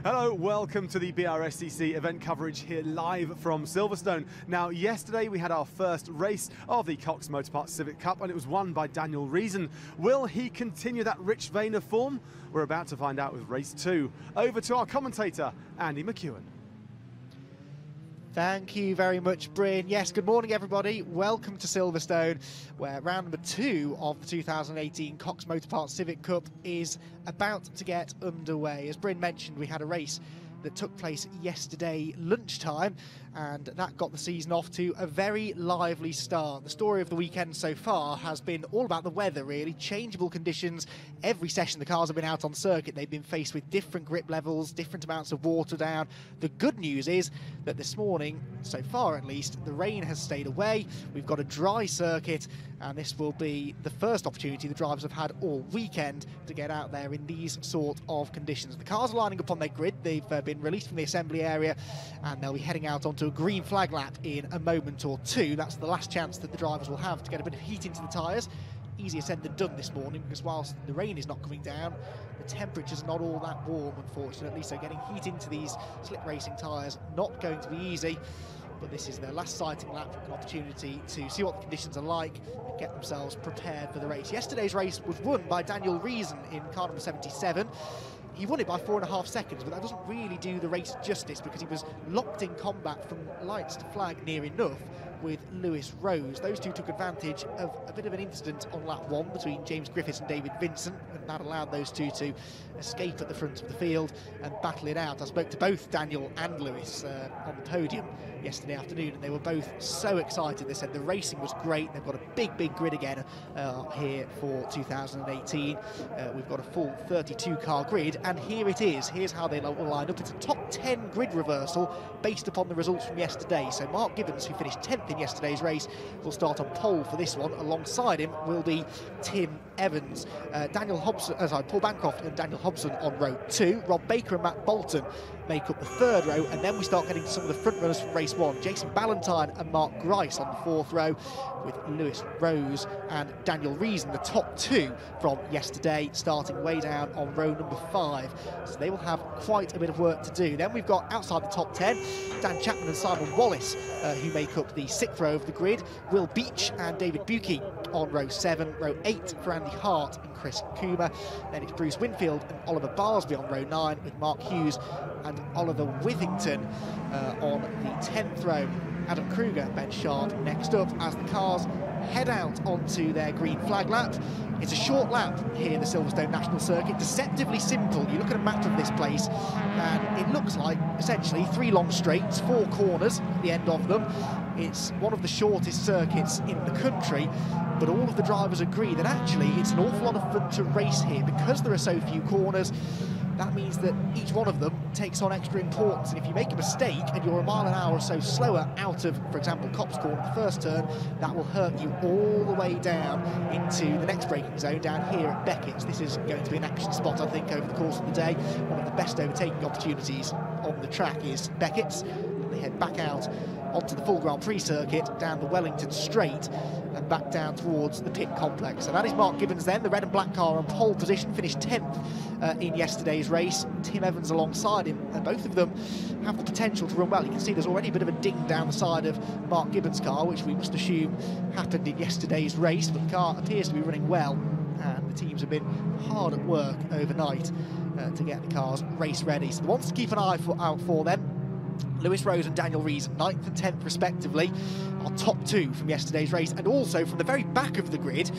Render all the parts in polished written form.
Hello, welcome to the BRSCC event coverage here live from Silverstone. Now, yesterday we had our first race of the Cox Motorparts Civic Cup and it was won by Daniel Reason. Will he continue that rich vein of form? We're about to find out with race 2. Over to our commentator, Andy McEwen. Thank you very much, Bryn. Yes, good morning, everybody. Welcome to Silverstone, where round number 2 of the 2018 Cox Motorparts Civic Cup is about to get underway. As Bryn mentioned, we had a race that took place yesterday lunchtime, and that got the season off to a very lively start. The story of the weekend so far has been all about the weather, really. Changeable conditions. Every session the cars have been out on circuit, they've been faced with different grip levels, different amounts of water down. The good news is that this morning, so far at least, the rain has stayed away. We've got a dry circuit, and this will be the first opportunity the drivers have had all weekend to get out there in these sort of conditions. The cars are lining up on their grid. They've been released from the assembly area, and they'll be heading out onto a green flag lap in a moment or two. That's the last chance that the drivers will have to get a bit of heat into the tyres. Easier said than done this morning, because whilst the rain is not coming down, the temperature's not all that warm, unfortunately, so getting heat into these slick racing tyres not going to be easy. But this is their last sighting lap, an opportunity to see what the conditions are like and get themselves prepared for the race. Yesterday's race was won by Daniel Reason in car number 77. He won it by 4.5 seconds, but that doesn't really do the race justice, because he was locked in combat from lights to flag near enough with Lewis Rose. Those two took advantage of a bit of an incident on lap 1 between James Griffiths and David Vincent, and that allowed those two to escape at the front of the field and battle it out. I spoke to both Daniel and Lewis on the podium yesterday afternoon, and they were both so excited. They said the racing was great. They've got a big grid again here for 2018. We've got a full 32 car grid, and here it is. Here's how they will line up. It's a top 10 grid reversal based upon the results from yesterday. So Mark Gibbons, who finished 10th in yesterday's race, will start on pole for this one. Alongside him will be Tim Evans, Paul Bancroft and Daniel Hobson on row 2. Rob Baker and Matt Bolton make up the 3rd row, and then we start getting to some of the front runners from race 1. Jason Ballantyne and Mark Grice on the 4th row, with Lewis Rose and Daniel Reason, the top 2 from yesterday, starting way down on row number 5. So they will have quite a bit of work to do. Then we've got outside the top 10, Dan Chapman and Simon Wallace, who make up the 6th row of the grid. Will Beach and David Bucke on row 7. Row 8 for Andy Hart and Chris Coomer. Then it's Bruce Winfield and Oliver Barsby on row 9, with Mark Hughes and Oliver Withington on the 10th row. Adam Kruger, Ben Sharp next up as the cars head out onto their green flag lap. It's a short lap here at the Silverstone National Circuit, deceptively simple. You look at a map of this place and it looks like essentially 3 long straights, 4 corners at the end of them. It's one of the shortest circuits in the country, but all of the drivers agree that actually it's an awful lot of fun to race here because there are so few corners. That means that each one of them takes on extra importance, and if you make a mistake and you're a mile an hour or so slower out of, for example, Copse Corner, the first turn, that will hurt you all the way down into the next braking zone down here at Beckett's. This is going to be an action spot, I think, over the course of the day. One of the best overtaking opportunities on the track is Beckett's. They head back out onto the full Grand Prix circuit, down the Wellington Straight, and back down towards the pit complex. So that is Mark Gibbons then, the red and black car on pole position, finished 10th in yesterday's race. Tim Evans alongside him, and both of them have the potential to run well. You can see there's already a bit of a ding down the side of Mark Gibbons' car, which we must assume happened in yesterday's race, but the car appears to be running well, and the teams have been hard at work overnight to get the cars race ready. So the ones to keep an eye out for them, Lewis Rose and Daniel Reason, 9th and 10th respectively, are top 2 from yesterday's race. And also from the very back of the grid,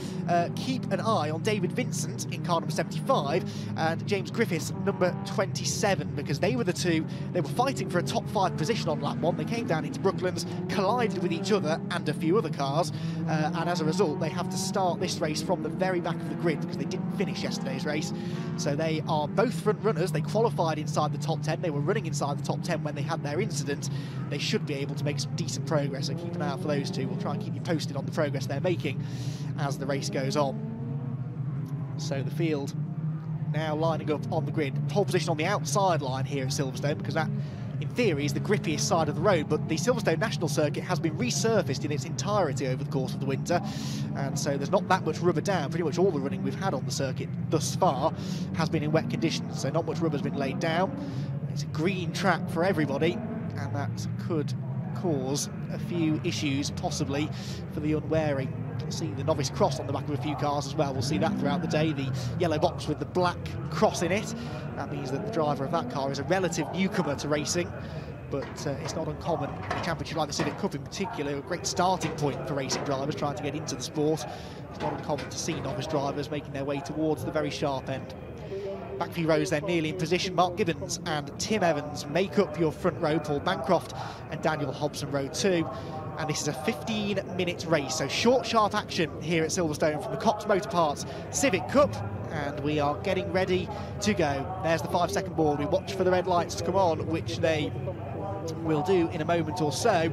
keep an eye on David Vincent in car number 75 and James Griffiths, number 27, because they were the two. They were fighting for a top 5 position on lap 1. They came down into Brooklands, collided with each other and a few other cars, and as a result they have to start this race from the very back of the grid because they didn't finish yesterday's race. So they are both front runners. They qualified inside the top 10. They were running inside the top 10 when they had their incident. They should be able to make some decent progress, so keep an eye out for those two. We'll try and keep you posted on the progress they're making as the race goes on. So the field now lining up on the grid. Pole position on the outside line here at Silverstone, because that in theory is the grippiest side of the road, but the Silverstone National Circuit has been resurfaced in its entirety over the course of the winter, and so there's not that much rubber down. Pretty much all the running we've had on the circuit thus far has been in wet conditions, so not much rubber's been laid down. It's a green track for everybody, and that could cause a few issues, possibly, for the unwary. You'll see the novice cross on the back of a few cars as well. We'll see that throughout the day, the yellow box with the black cross in it. That means that the driver of that car is a relative newcomer to racing, but it's not uncommon in a championship like the Civic Cup in particular, a great starting point for racing drivers trying to get into the sport. It's not uncommon to see novice drivers making their way towards the very sharp end. Back few rows then nearly in position. Mark Gibbons and Tim Evans make up your front row. Paul Bancroft and Daniel Hobson row 2. And this is a 15-minute race, so short, sharp action here at Silverstone from the Cox Motor Parts Civic Cup, and we are getting ready to go. There's the 5-second board. We watch for the red lights to come on, which they will do in a moment or so.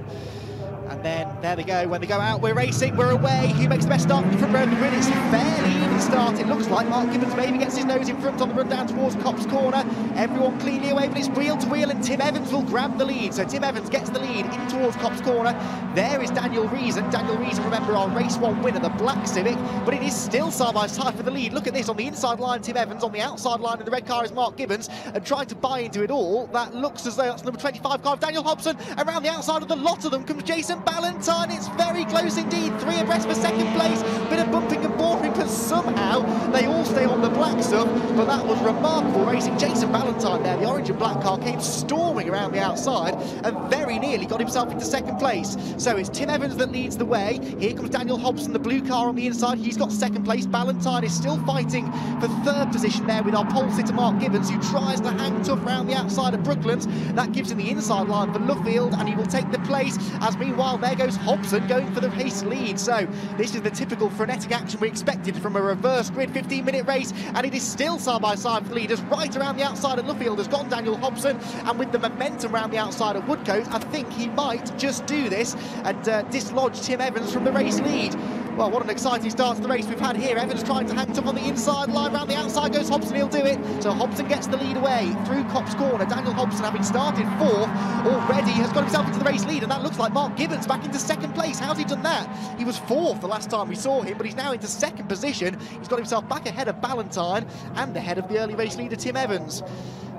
And then there they go. When they go out, we're racing, we're away. Who makes the best start from the front row of the grid? It's a fairly even start. It looks like Mark Gibbons maybe gets his nose in front on the run down towards Copse Corner. Everyone cleanly away, but it's wheel to wheel, and Tim Evans will grab the lead. So Tim Evans gets the lead in towards Copse Corner. There is Daniel Reason. Daniel Reason, remember, our race 1 winner, the black Civic, but it is still side by side for the lead. Look at this, on the inside line, Tim Evans. On the outside line in the red car is Mark Gibbons, and trying to buy into it all. That looks as though that's number 25 car of Daniel Hobson. Around the outside of the lot of them comes Jason Ballantyne. It's very close indeed, 3 abreast for second place. Bit of bumping and boring, but somehow they all stay on the black stuff. But that was remarkable racing. Jason Ballantyne there, the orange and black car, came storming around the outside and very nearly got himself into second place. So it's Tim Evans that leads the way. Here comes Daniel Hobson, the blue car on the inside. He's got second place. Ballantyne is still fighting for third position there with our pole sitter Mark Gibbons, who tries to hang tough around the outside of Brooklands. That gives him the inside line for Luffield, and he will take the place. As meanwhile, there goes Hobson going for the race lead. So this is the typical frenetic action we expected from a reverse grid 15-minute race, and it is still side by side for the leaders. Right around the outside of Luffield has gone Daniel Hobson, and with the momentum around the outside of Woodcote, I think he might just do this and dislodge Tim Evans from the race lead. Well, what an exciting start to the race we've had here. Evans trying to hang tough on the inside line. Round the outside goes Hobson, he'll do it. So Hobson gets the lead away through Copse Corner. Daniel Hobson, having started 4th already, has got himself into the race lead, and that looks like Mark Gibbons back into second place. How's he done that? He was 4th the last time we saw him, but he's now into second position. He's got himself back ahead of Ballantyne and ahead of the early race leader Tim Evans.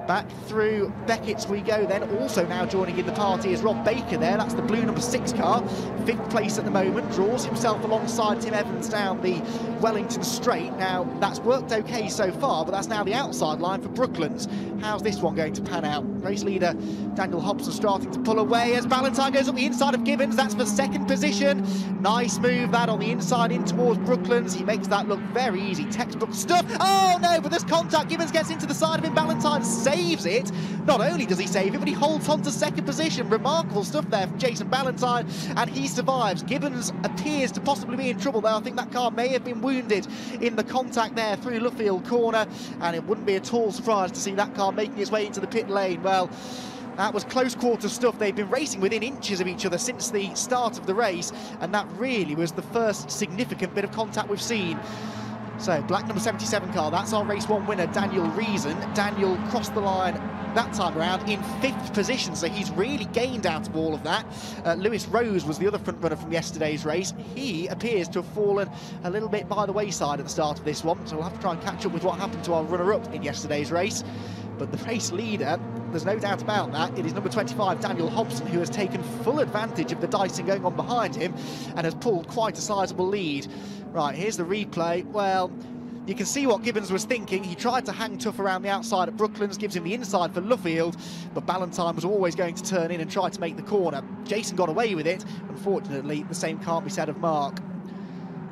Back through Beckett's we go then. Also now joining in the party is Rob Baker there. That's the blue number 6 car. 5th place at the moment. Draws himself alongside Tim Evans down the Wellington Straight. Now, that's worked okay so far, but that's now the outside line for Brooklands. How's this one going to pan out? Race leader Daniel Hobson starting to pull away as Ballantyne goes up the inside of Gibbons. That's for second position. Nice move that on the inside in towards Brooklands. He makes that look very easy. Textbook stuff. Oh no, but there's contact. Gibbons gets into the side of him. Ballantyne saves it. Not only does he save it, but he holds on to second position. Remarkable stuff there from Jason Ballantyne, and he survives. Gibbons appears to possibly be in trouble there. I think that car may have been wounded in the contact there through Luffield Corner, and it wouldn't be at all surprised to see that car making its way into the pit lane. Well, that was close quarter stuff. They've been racing within inches of each other since the start of the race, and that really was the first significant bit of contact we've seen. So, black number 77 car, that's our race 1 winner, Daniel Reason. Daniel crossed the line that time around in 5th position, so he's really gained out of all of that. Lewis Rose was the other front runner from yesterday's race. He appears to have fallen a little bit by the wayside at the start of this one, so we'll have to try and catch up with what happened to our runner-up in yesterday's race. But the race leader, there's no doubt about that, it is number 25, Daniel Hobson, who has taken full advantage of the dicing going on behind him and has pulled quite a sizable lead. Right, here's the replay. Well, you can see what Gibbons was thinking. He tried to hang tough around the outside at Brooklands, gives him the inside for Luffield, but Ballantyne was always going to turn in and try to make the corner. Jason got away with it. Unfortunately, the same can't be said of Mark.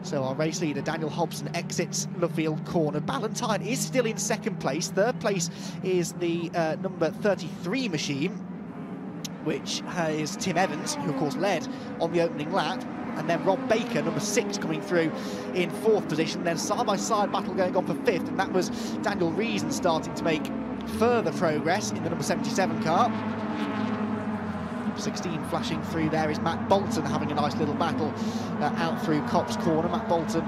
So our race leader, Daniel Hobson, exits Luffield Corner. Ballantyne is still in second place. Third place is the number 33 machine, which is Tim Evans, who of course led on the opening lap. And then Rob Baker, number 6, coming through in 4th position. Then side-by-side battle going on for 5th, and that was Daniel Reason starting to make further progress in the number 77 car. 16 flashing through there is Matt Bolton having a nice little battle out through Copse Corner. Matt Bolton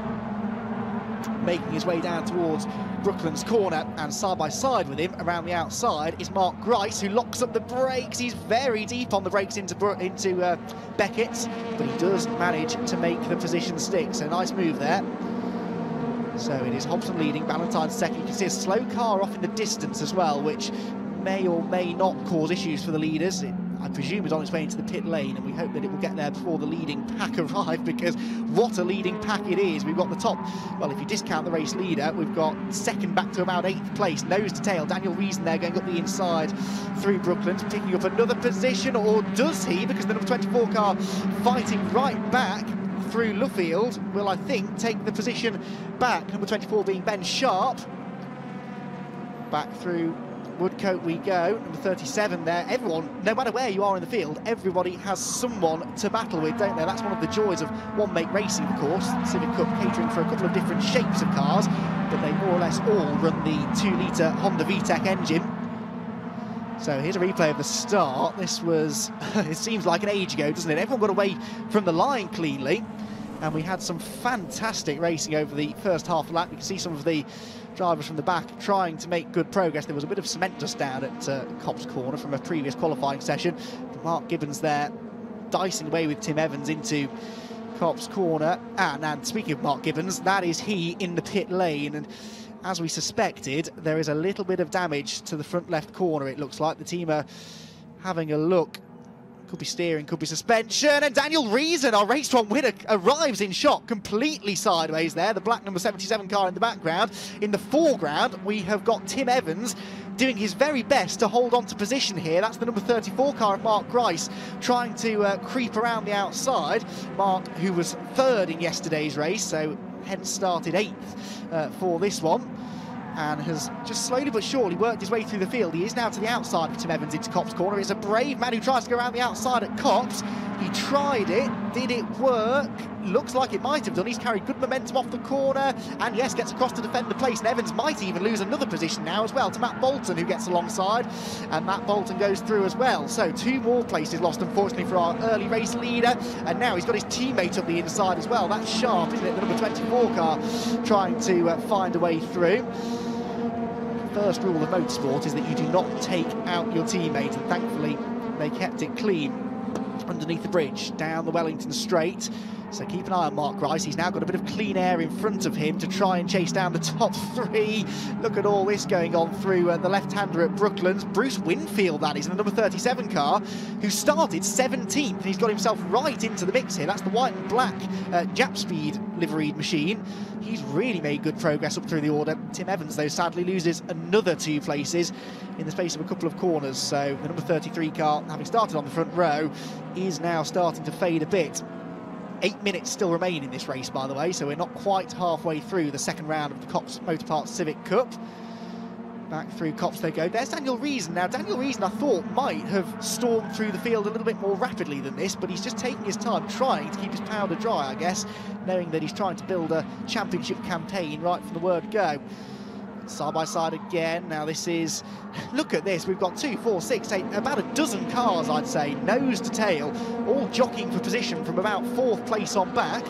making his way down towards Brooklands Corner, and side by side with him around the outside is Mark Grice, who locks up the brakes. He's very deep on the brakes into Beckett's, but he does manage to make the position stick, so nice move there. So it is Hobson leading, Ballantyne second. You can see a slow car off in the distance as well, which may or may not cause issues for the leaders. I presume is on its way into the pit lane, and we hope that it will get there before the leading pack arrive, because what a leading pack it is. We've got the top, well, if you discount the race leader, we've got second back to about 8th place, nose to tail. Daniel Reason there going up the inside through Brooklands, picking up another position, or does he? Because the number 24 car fighting right back through Luffield will, I think, take the position back. Number 24 being Ben Sharp. Back through Woodcote we go, number 37 there. Everyone, no matter where you are in the field, everybody has someone to battle with, don't they? That's one of the joys of one-make racing, of course. Civic Cup catering for a couple of different shapes of cars, but they more or less all run the 2-litre Honda VTEC engine. So here's a replay of the start. This was, it seems like an age ago, doesn't it? Everyone got away from the line cleanly, and we had some fantastic racing over the first half lap. You can see some of the drivers from the back trying to make good progress. There was a bit of cement dust down at Copse Corner from a previous qualifying session. Mark Gibbons there dicing away with Tim Evans into Copse Corner. And speaking of Mark Gibbons, that is he in the pit lane. And as we suspected, there is a little bit of damage to the front left corner. It looks like the team are having a look. Could be steering, could be suspension, and Daniel Reason, our race one winner, arrives in shock, completely sideways there. The black number 77 car in the background. In the foreground, we have got Tim Evans doing his very best to hold on to position here. That's the number 34 car of Mark Grice, trying to creep around the outside. Mark, who was third in yesterday's race, so hence started 8th for this one, and has just slowly but surely worked his way through the field. He is now to the outside of Tim Evans into Copse Corner. He's a brave man who tries to go around the outside at Copse. He tried it. Did it work? Looks like it might have done. He's carried good momentum off the corner, and yes, gets across to defend the place. And Evans might even lose another position now as well to Matt Bolton, who gets alongside, and Matt Bolton goes through as well. So 2 more places lost, unfortunately, for our early race leader, and now he's got his teammate up the inside as well. That's sharp, isn't it? The number 24 car trying to find a way through. First rule of motorsport is that you do not take out your teammate, and thankfully they kept it clean underneath the bridge down the Wellington straight. So keep an eye on Mark Grice. He's now got a bit of clean air in front of him to try and chase down the top 3. Look at all this going on through the left-hander at Brooklands. Bruce Winfield, that is, in the number 37 car, who started 17th. And he's got himself right into the mix here. That's the white and black Jap Speed liveried machine. He's really made good progress up through the order. Tim Evans, though, sadly loses another 2 places in the space of a couple of corners. So the number 33 car, having started on the front row, is now starting to fade a bit. 8 minutes still remain in this race, by the way, so we're not quite halfway through the second round of the Copse Motorparts Civic Cup. Back through Copse they go. There's Daniel Reason. Now, Daniel Reason, I thought, might have stormed through the field a little bit more rapidly than this, but he's just taking his time, trying to keep his powder dry, I guess, knowing that he's trying to build a championship campaign right from the word go. Side by side again. Now this is, look at this, we've got 2, 4, 6, 8, about a dozen cars, I'd say, nose to tail, all jockeying for position from about 4th place on back.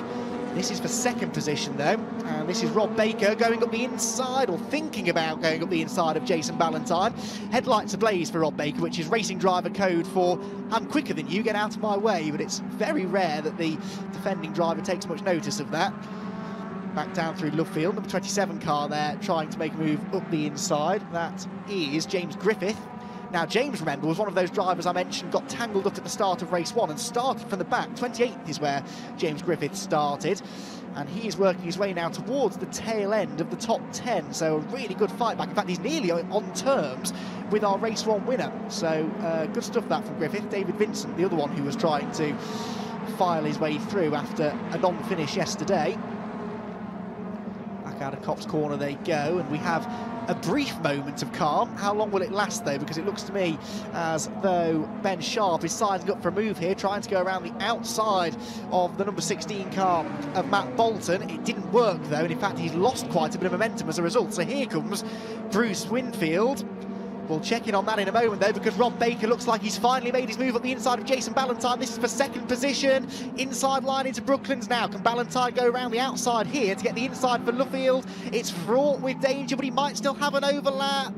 This is for 2nd position though, and this is Rob Baker going up the inside, or thinking about going up the inside of Jason Ballantyne. Headlights ablaze for Rob Baker, which is racing driver code for I'm quicker than you, get out of my way, but it's very rare that the defending driver takes much notice of that. Back down through Luffield, number 27 car there, trying to make a move up the inside. That is James Griffith. Now, James, remember, was one of those drivers I mentioned, got tangled up at the start of race 1 and started from the back. 28th is where James Griffith started, and he is working his way now towards the tail end of the top 10. So a really good fight back. In fact, he's nearly on terms with our race 1 winner. So good stuff that from Griffith. David Vincent, the other one who was trying to file his way through after a non-finish yesterday. Out of Copse Corner they go, and we have a brief moment of calm. How long will it last though? Because it looks to me as though Ben Sharp is sizing up for a move here, trying to go around the outside of the number 16 car of Matt Bolton. It didn't work though, and in fact he's lost quite a bit of momentum as a result. So here comes Bruce Winfield. We'll check in on that in a moment though, because Rob Baker looks like he's finally made his move up the inside of Jason Ballantyne. This is for 2nd position. Inside line into Brooklands now. Can Ballantyne go around the outside here to get the inside for Luffield? It's fraught with danger, but he might still have an overlap.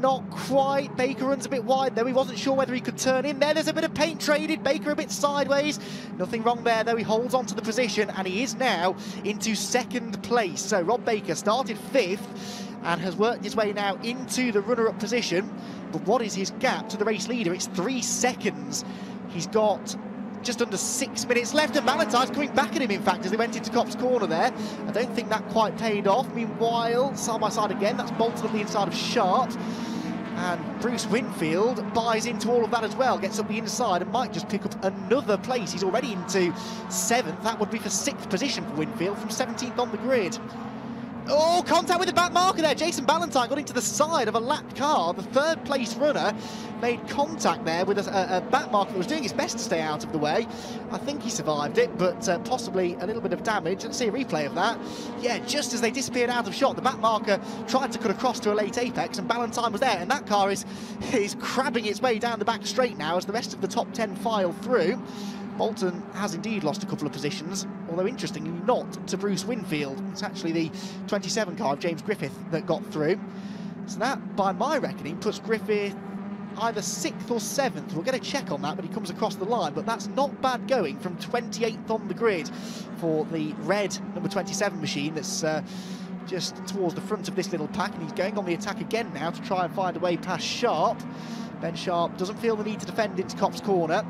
Not quite. Baker runs a bit wide though. He wasn't sure whether he could turn in there. There's a bit of paint traded. Baker a bit sideways. Nothing wrong there though. He holds on to the position, and he is now into 2nd place. So Rob Baker started 5th. and has worked his way now into the runner-up position. But what is his gap to the race leader? It's 3 seconds. He's got just under 6 minutes left, and Valentine's coming back at him, in fact, as they went into Copse Corner there. I don't think that quite paid off. Meanwhile, side by side again, that's Bolton on the inside of Sharp. And Bruce Winfield buys into all of that as well, gets up the inside and might just pick up another place. He's already into 7th. That would be for 6th position for Winfield from 17th on the grid. Oh, contact with the back marker there. Jason Ballantyne got into the side of a lapped car. The 3rd place runner made contact there with a back marker that was doing his best to stay out of the way. I think he survived it, but possibly a little bit of damage. Let's see a replay of that. Yeah, just as they disappeared out of shot, the back marker tried to cut across to a late apex, and Ballantyne was there, and that car is crabbing its way down the back straight now as the rest of the top 10 file through. Bolton has indeed lost a couple of positions, although interestingly not to Bruce Winfield. It's actually the 27 car of James Griffith that got through. So that, by my reckoning, puts Griffith either 6th or 7th. We'll get a check on that, but he comes across the line. But that's not bad going from 28th on the grid for the red number 27 machine that's just towards the front of this little pack, and he's going on the attack again now to try and find a way past Sharp. Ben Sharp doesn't feel the need to defend into Copse Corner.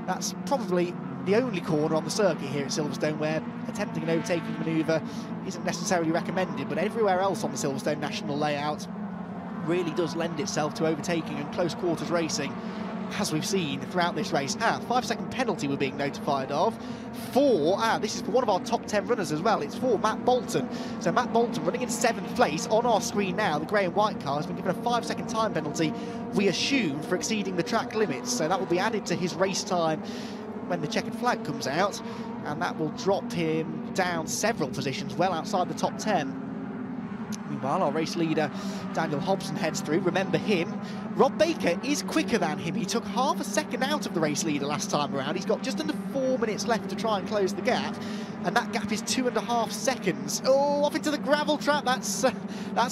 That's probably the only corner on the circuit here at Silverstone where attempting an overtaking manoeuvre isn't necessarily recommended, but everywhere else on the Silverstone national layout really does lend itself to overtaking and close quarters racing, as we've seen throughout this race. 5-second penalty we're being notified of. This is for one of our top 10 runners as well. It's for Matt Bolton. So Matt Bolton running in 7th place. On our screen now, the grey and white car has been given a 5-second time penalty, we assume, for exceeding the track limits. So that will be added to his race time when the checkered flag comes out, and that will drop him down several positions, well outside the top 10. Meanwhile, our race leader, Daniel Hobson, heads through. Remember him. Rob Baker is quicker than him. He took half a second out of the race leader last time around. He's got just under 4 minutes left to try and close the gap, and that gap is 2.5 seconds. Oh, off into the gravel trap. That's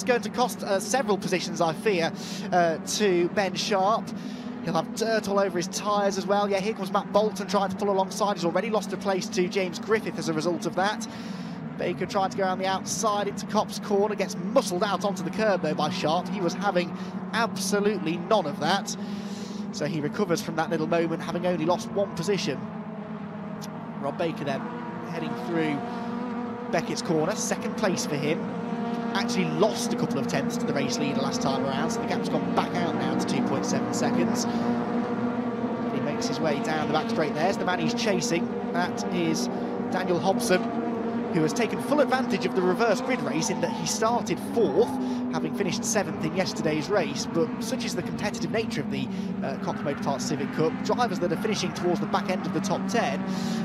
going to cost several positions, I fear, to Ben Sharp. He'll have dirt all over his tyres as well. Yeah, here comes Matt Bolton trying to pull alongside. He's already lost a place to James Griffith as a result of that. Baker tried to go around the outside into Copse Corner, gets muscled out onto the curb though by Sharp. He was having absolutely none of that. So he recovers from that little moment, having only lost 1 position. Rob Baker then heading through Beckett's Corner, 2nd place for him. Actually lost a couple of tenths to the race leader last time around, so the gap's gone back out now to 2.7 seconds. He makes his way down the back straight. There's the man he's chasing. That is Daniel Hobson, who has taken full advantage of the reverse grid race in that he started 4th, having finished 7th in yesterday's race. But such is the competitive nature of the Cox Motorparts Civic Cup, drivers that are finishing towards the back end of the top 10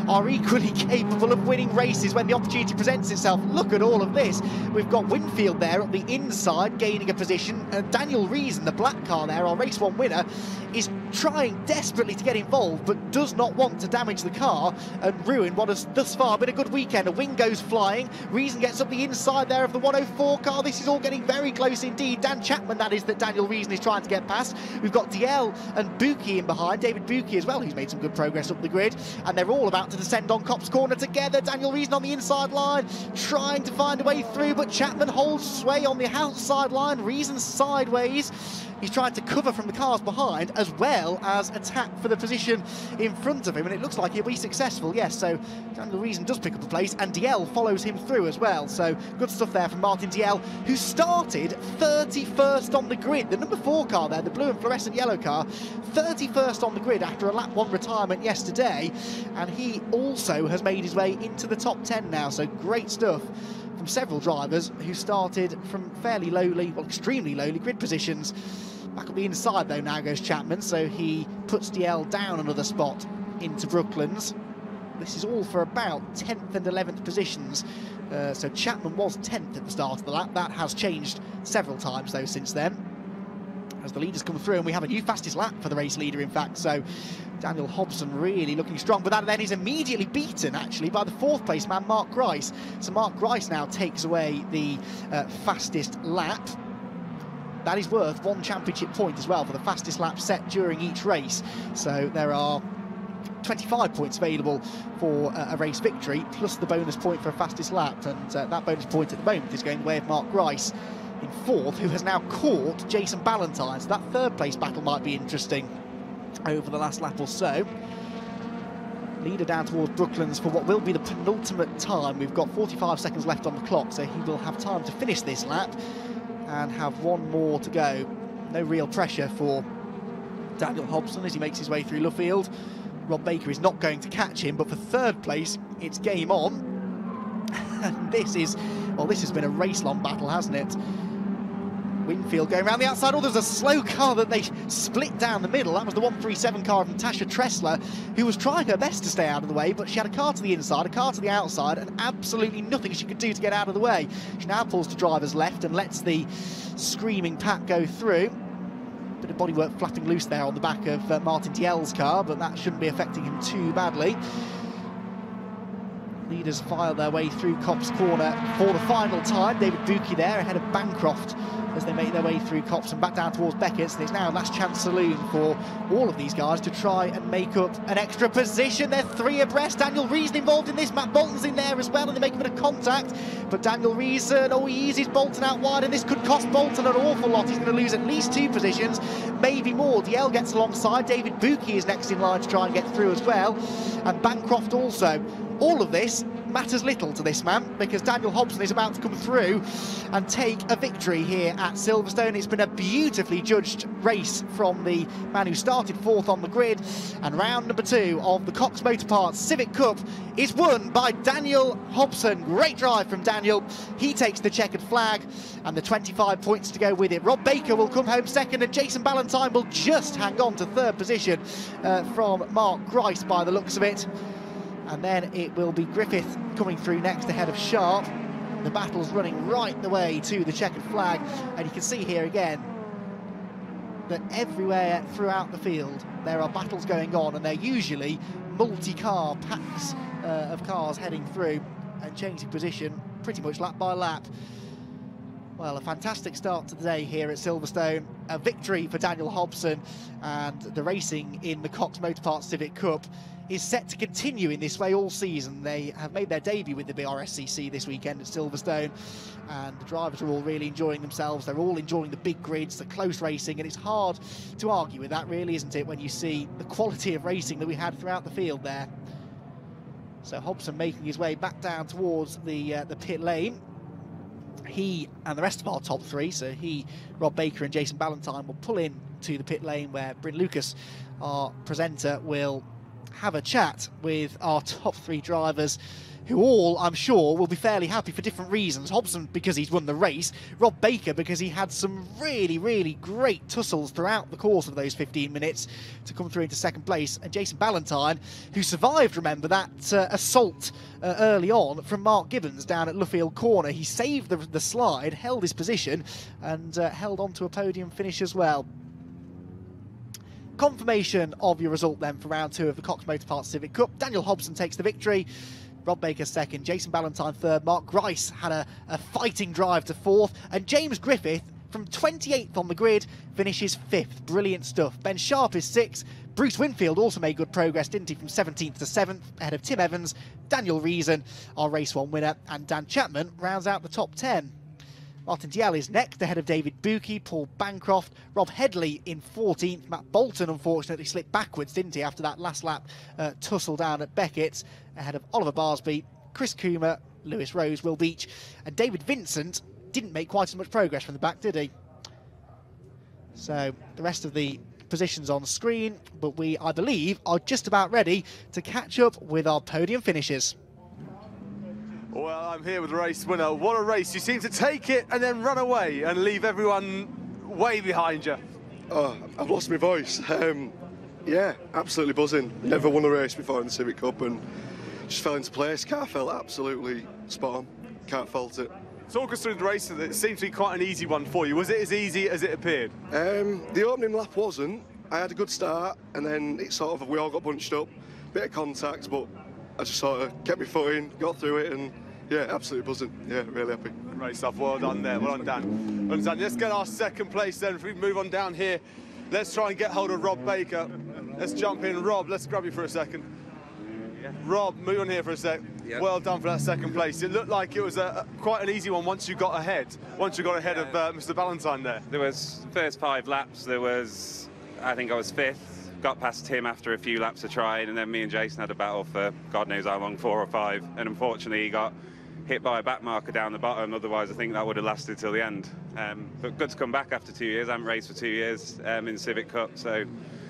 are equally capable of winning races when the opportunity presents itself. Look at all of this. We've got Winfield there at the inside gaining a position. Daniel Reason, the black car there, our race 1 winner, is trying desperately to get involved but does not want to damage the car and ruin what has thus far been a good weekend. A wing goes flying. Reason gets up the inside there of the 104 car. This is all getting very close indeed. Dan Chapman, that is, that Daniel Reason is trying to get past. We've got DL and Buki in behind. David Buki as well, who's made some good progress up the grid. And they're all about to descend on Copse Corner together. Daniel Reason on the inside line, trying to find a way through, but Chapman holds sway on the outside line. Reason sideways. He's trying to cover from the cars behind as well as attack for the position in front of him, and it looks like he'll be successful. Yes, so Daniel Reason does pick up a place, and DL follows him through as well. So good stuff there from Martin DL, who started 31st on the grid. The number 4 car there, the blue and fluorescent yellow car, 31st on the grid after a lap 1 retirement yesterday, and he also has made his way into the top 10 now. So great stuff from several drivers who started from fairly lowly, well, extremely lowly grid positions. Back on the inside though now goes Chapman, so he puts DL down another spot into Brooklands. This is all for about 10th and 11th positions. So Chapman was 10th at the start of the lap. That has changed several times though since then, as the leaders come through, and we have a new fastest lap for the race leader, in fact. So Daniel Hobson really looking strong, but that then is immediately beaten actually by the 4th place man Mark Grice. So Mark Grice now takes away the fastest lap. That is worth 1 championship point as well for the fastest lap set during each race. So there are 25 points available for a race victory, plus the bonus point for a fastest lap, and that bonus point at the moment is going the way of Mark Grice. in fourth, who has now caught Jason Ballantyne. So that third place battle might be interesting over the last lap or so. Leader down towards Brooklands for what will be the penultimate time. We've got 45 seconds left on the clock, so he will have time to finish this lap and have one more to go. No real pressure for Daniel Hobson as he makes his way through Luffield. Rob Baker is not going to catch him, but for third place, it's game on. And this has been a race-long battle, hasn't it? Winfield going around the outside. Oh, there's a slow car that they split down the middle. That was the 137 car of Natasha Tressler, who was trying her best to stay out of the way, but she had a car to the inside, a car to the outside, and absolutely nothing she could do to get out of the way. She now pulls to driver's left and lets the screaming pack go through. Bit of bodywork flapping loose there on the back of Martin Diel's car, but that shouldn't be affecting him too badly. Leaders file their way through Copse Corner for the final time. David Buki there ahead of Bancroft as they make their way through Copse and back down towards Beckett's. And it's now last chance saloon for all of these guys to try and make up an extra position. They're three abreast. Daniel Reason involved in this. Matt Bolton's in there as well, and they make a bit of contact. But Daniel Reason, he eases Bolton out wide, and this could cost Bolton an awful lot. He's going to lose at least 2 positions, maybe more. DL gets alongside. David Buki is next in line to try and get through as well, and Bancroft also. All of this matters little to this man, because Daniel Hobson is about to come through and take a victory here at Silverstone. It's been a beautifully judged race from the man who started fourth on the grid, and round number 2 of the Cox Motor Parts Civic Cup is won by Daniel Hobson. Great drive from Daniel. He takes the checkered flag and the 25 points to go with it. Rob Baker will come home second, and Jason Ballantyne will just hang on to third position from Mark Grice by the looks of it. And then it will be Griffith coming through next ahead of Sharp. The battle's running right the way to the checkered flag, and you can see here again that everywhere throughout the field there are battles going on, and they're usually multi-car packs of cars heading through and changing position pretty much lap by lap. Well, a fantastic start to the day here at Silverstone. A victory for Daniel Hobson, and the racing in the Cox Motor Parts Civic Cup is set to continue in this way all season. They have made their debut with the BRSCC this weekend at Silverstone, and the drivers are all really enjoying themselves. They're all enjoying the big grids, the close racing, and it's hard to argue with that, really, isn't it, when you see the quality of racing that we had throughout the field there. So Hobson making his way back down towards the pit lane. He and the rest of our top 3, so he, Rob Baker and Jason Ballantyne, will pull in to the pit lane where Bryn Lucas, our presenter, will have a chat with our top 3 drivers, who all, I'm sure, will be fairly happy for different reasons. Hobson because he's won the race, Rob Baker because he had some really, really great tussles throughout the course of those 15 minutes to come through into second place, and Jason Ballantyne, who survived, remember, that assault early on from Mark Gibbons down at Luffield Corner. He saved the slide, held his position, and held on to a podium finish as well. Confirmation of your result then for round 2 of the Cox Motor Parts Civic Cup. Daniel Hobson takes the victory, Rob Baker second, Jason Ballantyne third, Mark Grice had a fighting drive to fourth, and James Griffith from 28th on the grid finishes 5th. Brilliant stuff. Ben Sharp is 6th. Bruce Winfield also made good progress, didn't he, from 17th to 7th, ahead of Tim Evans, Daniel Reason, our Race 1 winner, and Dan Chapman rounds out the top 10. Martin Diel is next, ahead of David Buki, Paul Bancroft, Rob Headley in 14th. Matt Bolton, unfortunately, slipped backwards, didn't he, after that last lap tussle down at Beckett's, ahead of Oliver Barsby, Chris Coomer, Lewis Rose, Will Beach, and David Vincent didn't make quite as much progress from the back, did he? So the rest of the positions on screen, but we, I believe, are just about ready to catch up with our podium finishers. Well, I'm here with the race winner. What a race. You seem to take it and then run away and leave everyone way behind you. Oh, I've lost my voice. Yeah, absolutely buzzing. Never won a race before in the Civic Cup and just fell into place. Car felt absolutely spot on. Can't fault it. Talk us through the race. It seemed to be quite an easy one for you. Was it as easy as it appeared? The opening lap wasn't. I had a good start and then it sort of, we all got bunched up. Bit of contact, but I just sort of kept my foot in, got through it, and yeah, absolutely buzzing. Yeah, really happy. Great stuff. Well done there. Well done, Dan. Well done. Let's get our second place then. If we move on down here, let's try and get hold of Rob Baker. Let's jump in. Rob, let's grab you for a second. Rob, move on here for a sec. Yep. Well done for that second place. It looked like it was quite an easy one once you got ahead. Once you got ahead of Mr. Valentine there. There was first 5 laps. There was, I think I was 5th. Got past him after a few laps of trying, and then me and Jason had a battle for God knows how long, 4 or 5. And unfortunately, he got hit by a back marker down the bottom. Otherwise, I think that would have lasted till the end. But good to come back after 2 years. I haven't raced for 2 years in Civic Cup, so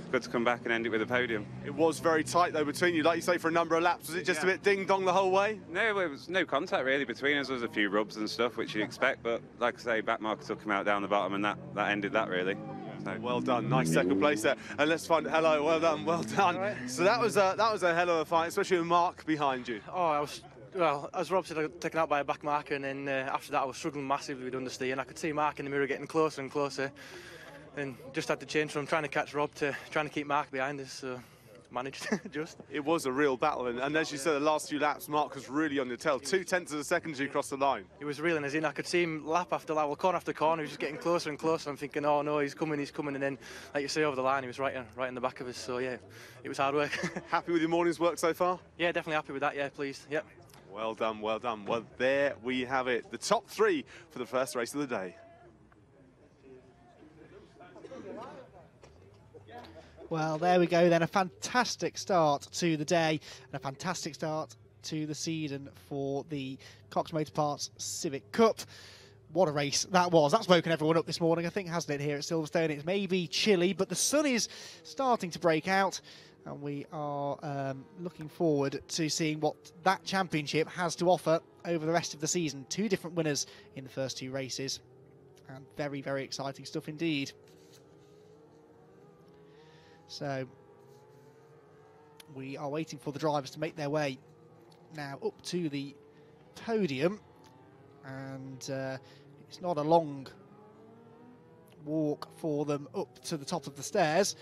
good to come back and end it with a podium. It was very tight though between you, like you say, for a number of laps. Was it just a bit ding dong the whole way? No, it was no contact really between us. There was a few rubs and stuff, which you'd expect, but like I say, back marker took him out down the bottom, and that ended that really. So. Well done, nice second place there. And let's find hello, well done, well done. Right. So that was a hell of a fight, especially with Mark behind you. Oh, as Rob said, I got taken out by a back marker, and then after that I was struggling massively with understeer, and I could see Mark in the mirror getting closer and closer, and just had to change from trying to catch Rob to trying to keep Mark behind us. So managed just. It was a real battle, and as you said, the last few laps, Mark was really on your tail. 0.2 of a second as you crossed the line. He was reeling us in. I could see him lap after lap, well, corner after corner. He was just getting closer and closer. I'm thinking, oh no, he's coming, and then, like you say, over the line, he was right in the back of us. So yeah, it was hard work. Happy with your morning's work so far? Yeah, definitely happy with that. Yeah, pleased. Yep. Well done, well done. Well, there we have it. The top 3 for the first race of the day. Well, there we go then. A fantastic start to the day and a fantastic start to the season for the Cox Motor Parts Civic Cup. What a race that was. That's woken everyone up this morning, I think, hasn't it, here at Silverstone? It's maybe chilly, but the sun is starting to break out, and we are looking forward to seeing what that championship has to offer over the rest of the season. 2 different winners in the first 2 races, and very, very exciting stuff indeed. So we are waiting for the drivers to make their way now up to the podium, and it's not a long walk for them up to the top of the stairs,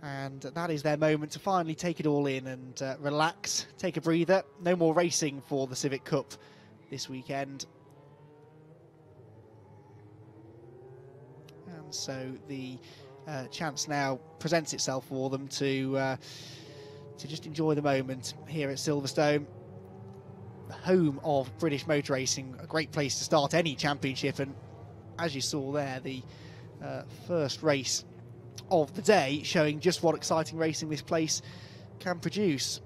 and that is their moment to finally take it all in and relax, take a breather. No more racing for the Civic Cup this weekend, and so the chance now presents itself for them to just enjoy the moment here at Silverstone, the home of British motor racing, a great place to start any championship. And as you saw there, the first race of the day showing just what exciting racing this place can produce.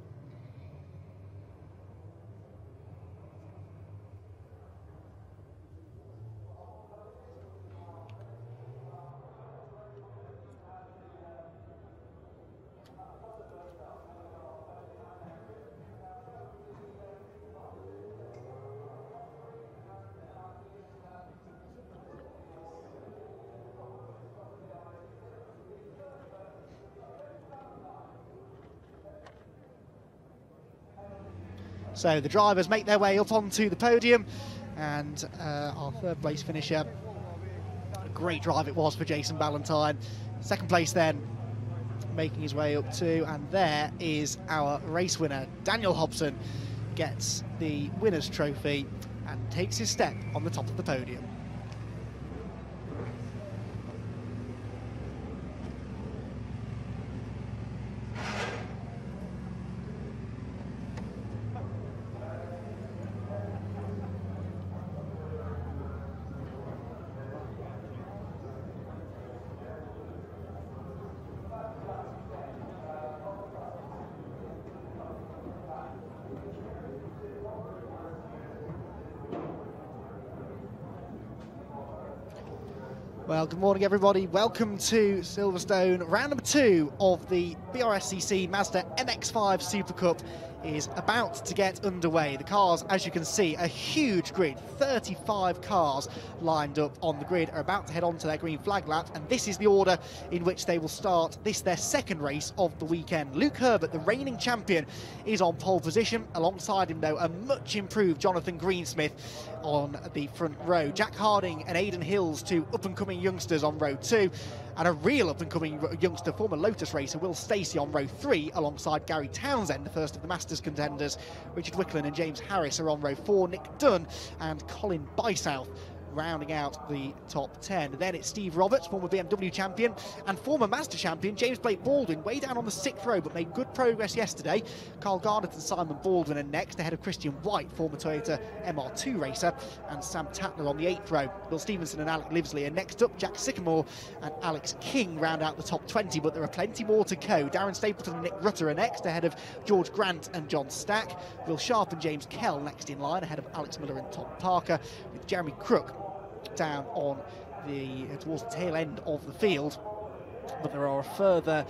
So the drivers make their way up onto the podium, and our 3rd place finisher, a great drive it was for Jason Ballantyne. 2nd place then making his way up to, and there is our race winner. Daniel Hobson gets the winner's trophy and takes his step on the top of the podium. Well, good morning, everybody. Welcome to Silverstone. Round number 2 of the BRSCC Mazda MX-5 Super Cup is about to get underway. The cars, as you can see, a huge grid, 35 cars lined up on the grid, are about to head on to their green flag lap, and this is the order in which they will start this, their 2nd race of the weekend. Luke Herbert, the reigning champion, is on pole position. Alongside him, though, a much improved Jonathan Greensmith on the front row. Jack Harding and Aidan Hills, 2 up-and-coming youngsters on row 2, and a real up-and-coming youngster, former Lotus racer Will Stacey on row 3, alongside Gary Townsend, the first of the Masters contenders. Richard Wicklin and James Harris are on row 4, Nick Dunn and Colin Bysouth rounding out the top 10. And then it's Steve Roberts, former BMW champion and former Mazda champion, James Blake Baldwin, way down on the 6th row, but made good progress yesterday. Carl Garnett and Simon Baldwin are next, ahead of Christian White, former Toyota MR2 racer, and Sam Tatler on the 8th row. Will Stevenson and Alec Livesley are next up. Jack Sycamore and Alex King round out the top 20, but there are plenty more to go. Darren Stapleton and Nick Rutter are next, ahead of George Grant and John Stack. Will Sharp and James Kell next in line, ahead of Alex Miller and Tom Parker, with Jeremy Crook down on towards the tail end of the field. But there are a further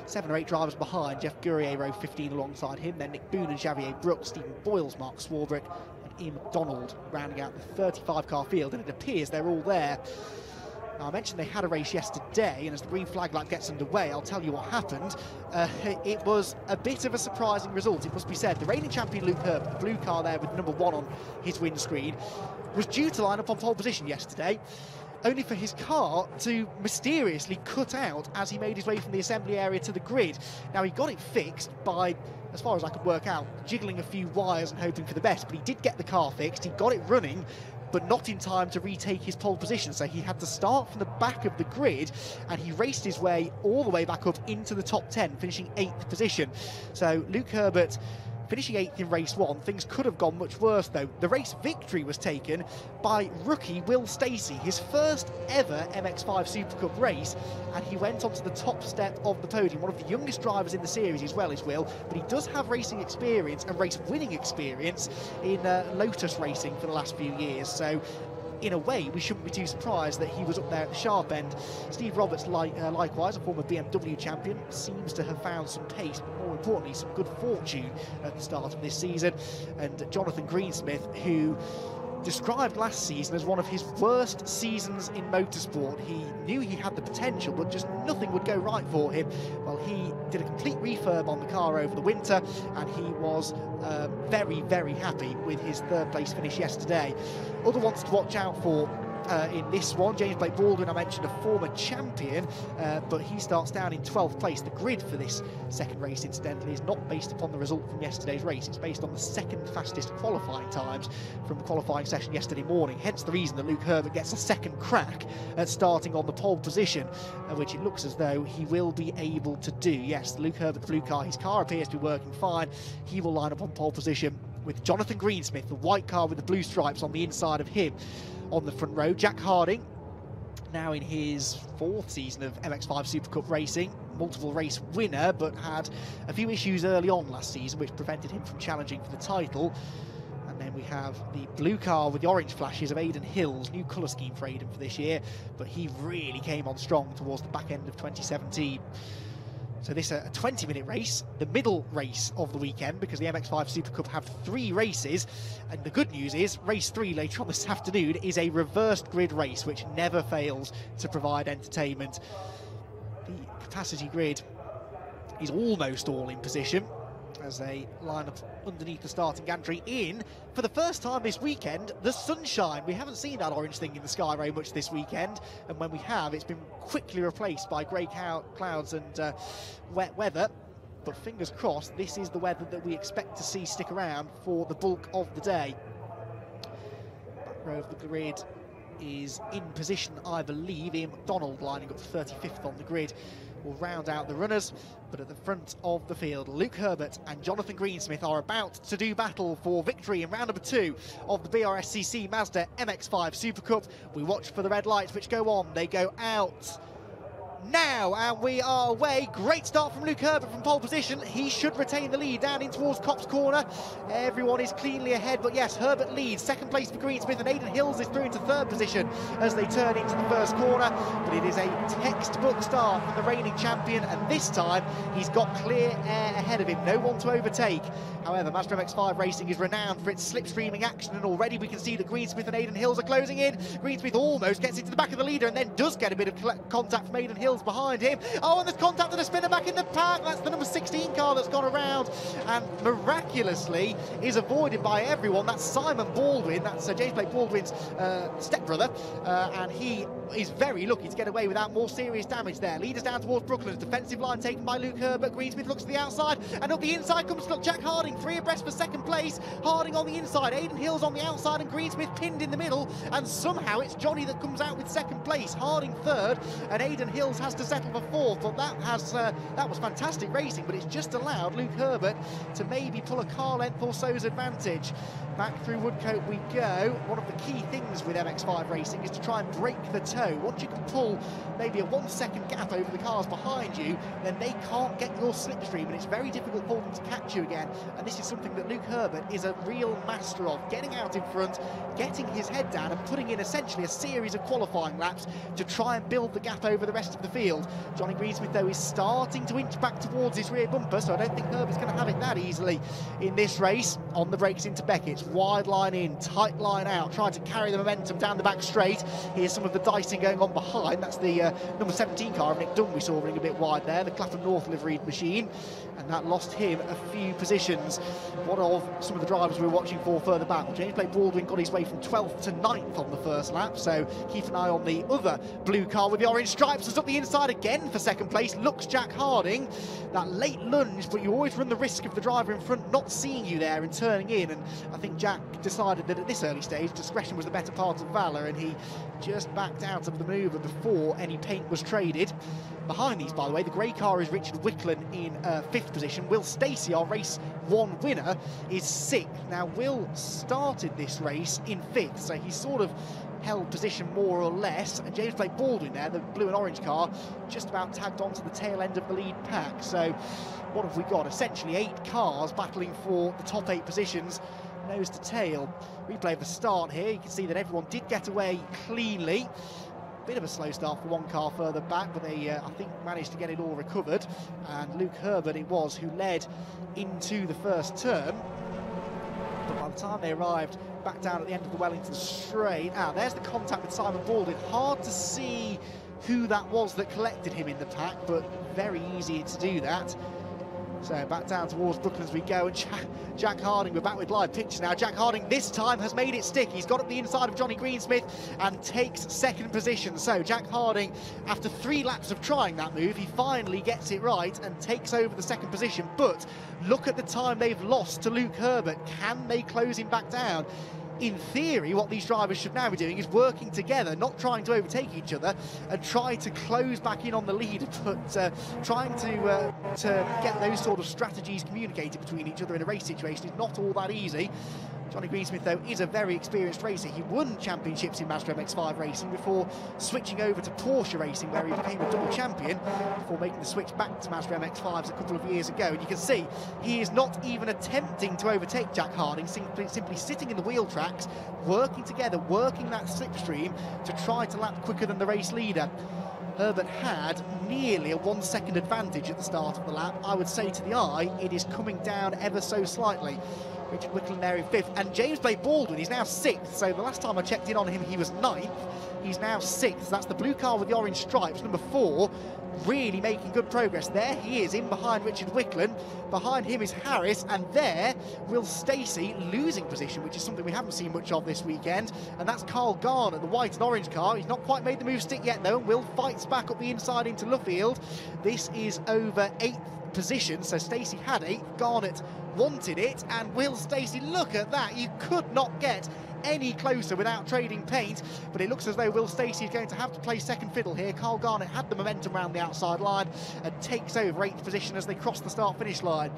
7 or 8 drivers behind. Jeff Gurrier, row 15 alongside him, then Nick Boone and Xavier Brooks, Stephen Boyles, Mark Swarbrick and Ian McDonald rounding out the 35-car field, and it appears they're all there. Now, I mentioned they had a race yesterday, and as the green flag light gets underway, I'll tell you what happened. It was a bit of a surprising result, it must be said. The reigning champion Luke Herbert, the blue car there with number 1 on his windscreen, was due to line up on pole position yesterday, only for his car to mysteriously cut out as he made his way from the assembly area to the grid. Now, he got it fixed by, as far as I could work out, jiggling a few wires and hoping for the best, but he did get the car fixed, he got it running, but not in time to retake his pole position, so he had to start from the back of the grid, and he raced his way all the way back up into the top 10, finishing 8th position. So Luke Herbert finishing 8th in race 1. Things could have gone much worse though. The race victory was taken by rookie Will Stacey, his first ever MX-5 Super Cup race, and he went onto the top step of the podium. One of the youngest drivers in the series as well is Will, but he does have racing experience and race winning experience in Lotus racing for the last few years, so in a way, we shouldn't be too surprised that he was up there at the sharp end. Steve Roberts, likewise, a former BMW champion, seems to have found some pace, but more importantly, some good fortune at the start of this season. And Jonathan Greensmith, who described last season as one of his worst seasons in motorsport. He knew he had the potential, but just nothing would go right for him. Well, he did a complete refurb on the car over the winter, and he was very, very happy with his 3rd place finish yesterday. Other ones to watch out for in this one, James Blake Baldwin, I mentioned, a former champion, but he starts down in 12th place. The grid for this second race, incidentally, is not based upon the result from yesterday's race. It's based on the 2nd fastest qualifying times from the qualifying session yesterday morning, hence the reason that Luke Herbert gets a second crack at starting on the pole position, which it looks as though he will be able to do. Yes, Luke Herbert, the blue car, his car appears to be working fine. He will line up on pole position with Jonathan Greensmith, the white car with the blue stripes on the inside of him. On the front row, Jack Harding, now in his 4th season of MX-5 Super Cup racing, multiple race winner, but had a few issues early on last season which prevented him from challenging for the title. And then we have the blue car with the orange flashes of Aidan Hills, new colour scheme for Aidan for this year, but he really came on strong towards the back end of 2017. So this is a 20-minute race, the middle race of the weekend, because the MX-5 Super Cup have 3 races. And the good news is, race 3 later on this afternoon is a reversed grid race, which never fails to provide entertainment. The capacity grid is almost all in position as they line up underneath the starting gantry in, for the first time this weekend, the sunshine. We haven't seen that orange thing in the sky very much this weekend, and when we have, it's been quickly replaced by grey clouds and wet weather. But fingers crossed, this is the weather that we expect to see stick around for the bulk of the day. Back row of the grid is in position, I believe. Ian McDonald lining up 35th on the grid will round out the runners, but at the front of the field, Luke Herbert and Jonathan Greensmith are about to do battle for victory in round number 2 of the BRSCC Mazda MX-5 Super Cup. We watch for the red lights which go on. They go out now, and we are away. Great start from Luke Herbert from pole position. He should retain the lead down in towards Copse Corner. Everyone is cleanly ahead, but yes, Herbert leads. 2nd place for Greensmith, and Aidan Hills is through into 3rd position as they turn into the 1st corner. But it is a textbook start from the reigning champion, and this time he's got clear air ahead of him, no one to overtake. However, Mazda MX-5 racing is renowned for its slipstreaming action, and already we can see that Greensmith and Aidan Hills are closing in. Greensmith almost gets into the back of the leader and then does get a bit of contact from Aidan Hills behind him. Oh, and there's contact and a spinner back in the pack. That's the number 16 car that's gone around and miraculously is avoided by everyone. That's Simon Baldwin. That's James Blake Baldwin's stepbrother, and he is very lucky to get away without more serious damage there. Leaders down towards Brooklands. Defensive line taken by Luke Herbert. Greensmith looks to the outside, and up the inside comes Jack Harding. 3 abreast for second place. Harding on the inside, Aidan Hills on the outside, and Greensmith pinned in the middle. And somehow it's Johnny that comes out with second place. Harding third, and Aidan Hills has to settle for fourth. But that was fantastic racing, but it's just allowed Luke Herbert to maybe pull a car length or so's advantage. Back through Woodcote we go. One of the key things with MX-5 racing is to try and break the toe. Once you can pull maybe a 1 second gap over the cars behind you, then they can't get your slipstream, and it's very difficult for them to catch you again. And this is something that Luke Herbert is a real master of, getting out in front, getting his head down and putting in essentially a series of qualifying laps to try and build the gap over the rest of the field. Johnny Greensmith, though, is starting to inch back towards his rear bumper, so I don't think Herbert's going to have it that easily in this race. On the brakes into Beckett's, wide line in, tight line out, trying to carry the momentum down the back straight. Here's some of the dicing going on behind. That's the number 17 car of Nick Dunn we saw running a bit wide there, the Clapham North liveried machine, and that lost him a few positions. One of some of the drivers we were watching for further back, well, James Blake Baldwin got his way from 12th to 9th on the first lap, so keep an eye on the other blue car with the orange stripes. Is up the inside again for second place, looks Jack Harding. That late lunge, but you always run the risk of the driver in front not seeing you there and turning in, and I think Jack decided that at this early stage discretion was the better part of valour, and he just backed out of the manoeuvre before any paint was traded. Behind these, by the way, the grey car is Richard Wicklen in 5th position. Will Stacey, our race 1 winner, is 6th. Now, Will started this race in 5th, so he's sort of held position more or less, and James Blake Baldwin there, the blue and orange car, just about tagged onto the tail end of the lead pack. So what have we got? Essentially 8 cars battling for the top 8 positions, nose to tail. Replay of the start here. You can see that everyone did get away cleanly. Bit of a slow start for one car further back, but they, I think, managed to get it all recovered. And Luke Herbert it was who led into the first turn. But by the time they arrived back down at the end of the Wellington straight, there's the contact with Simon Baldwin. Hard to see who that was that collected him in the pack, but very easy to do that. So back down towards Brooklands we go, and Jack Harding, we're back with live pictures now. Jack Harding this time has made it stick. He's got up the inside of Johnny Greensmith and takes second position. So Jack Harding, after 3 laps of trying that move, he finally gets it right and takes over the second position. But look at the time they've lost to Luke Herbert. Can they close him back down? In theory, what these drivers should now be doing is working together, not trying to overtake each other, and try to close back in on the lead, but trying to get those sort of strategies communicated between each other in a race situation is not all that easy. Johnny Greensmith, though, is a very experienced racer. He won championships in Mazda MX-5 racing before switching over to Porsche racing, where he became a double champion, before making the switch back to Mazda MX-5s a couple of years ago. And you can see he is not even attempting to overtake Jack Harding, simply sitting in the wheel tracks, working together, working that slipstream to try to lap quicker than the race leader. Herbert had nearly a 1 second advantage at the start of the lap. I would say to the eye, it is coming down ever so slightly. Richard Wicklen there in 5th, and James Blake Baldwin is now 6th, so the last time I checked in on him he was 9th, he's now 6th. That's the blue car with the orange stripes, number 4, really making good progress. There he is, in behind Richard Wicklen, behind him is Harris, and there Will Stacey losing position, which is something we haven't seen much of this weekend, and that's Carl Garner, the white and orange car. He's not quite made the move stick yet though, and Will fights back up the inside into Luffield. This is over 8th position, so Stacey had 8th, Garnett wanted it, and Will Stacey, look at that, you could not get any closer without trading paint, but it looks as though Will Stacey is going to have to play second fiddle here. Carl Garnett had the momentum around the outside line and takes over 8th position as they cross the start-finish line.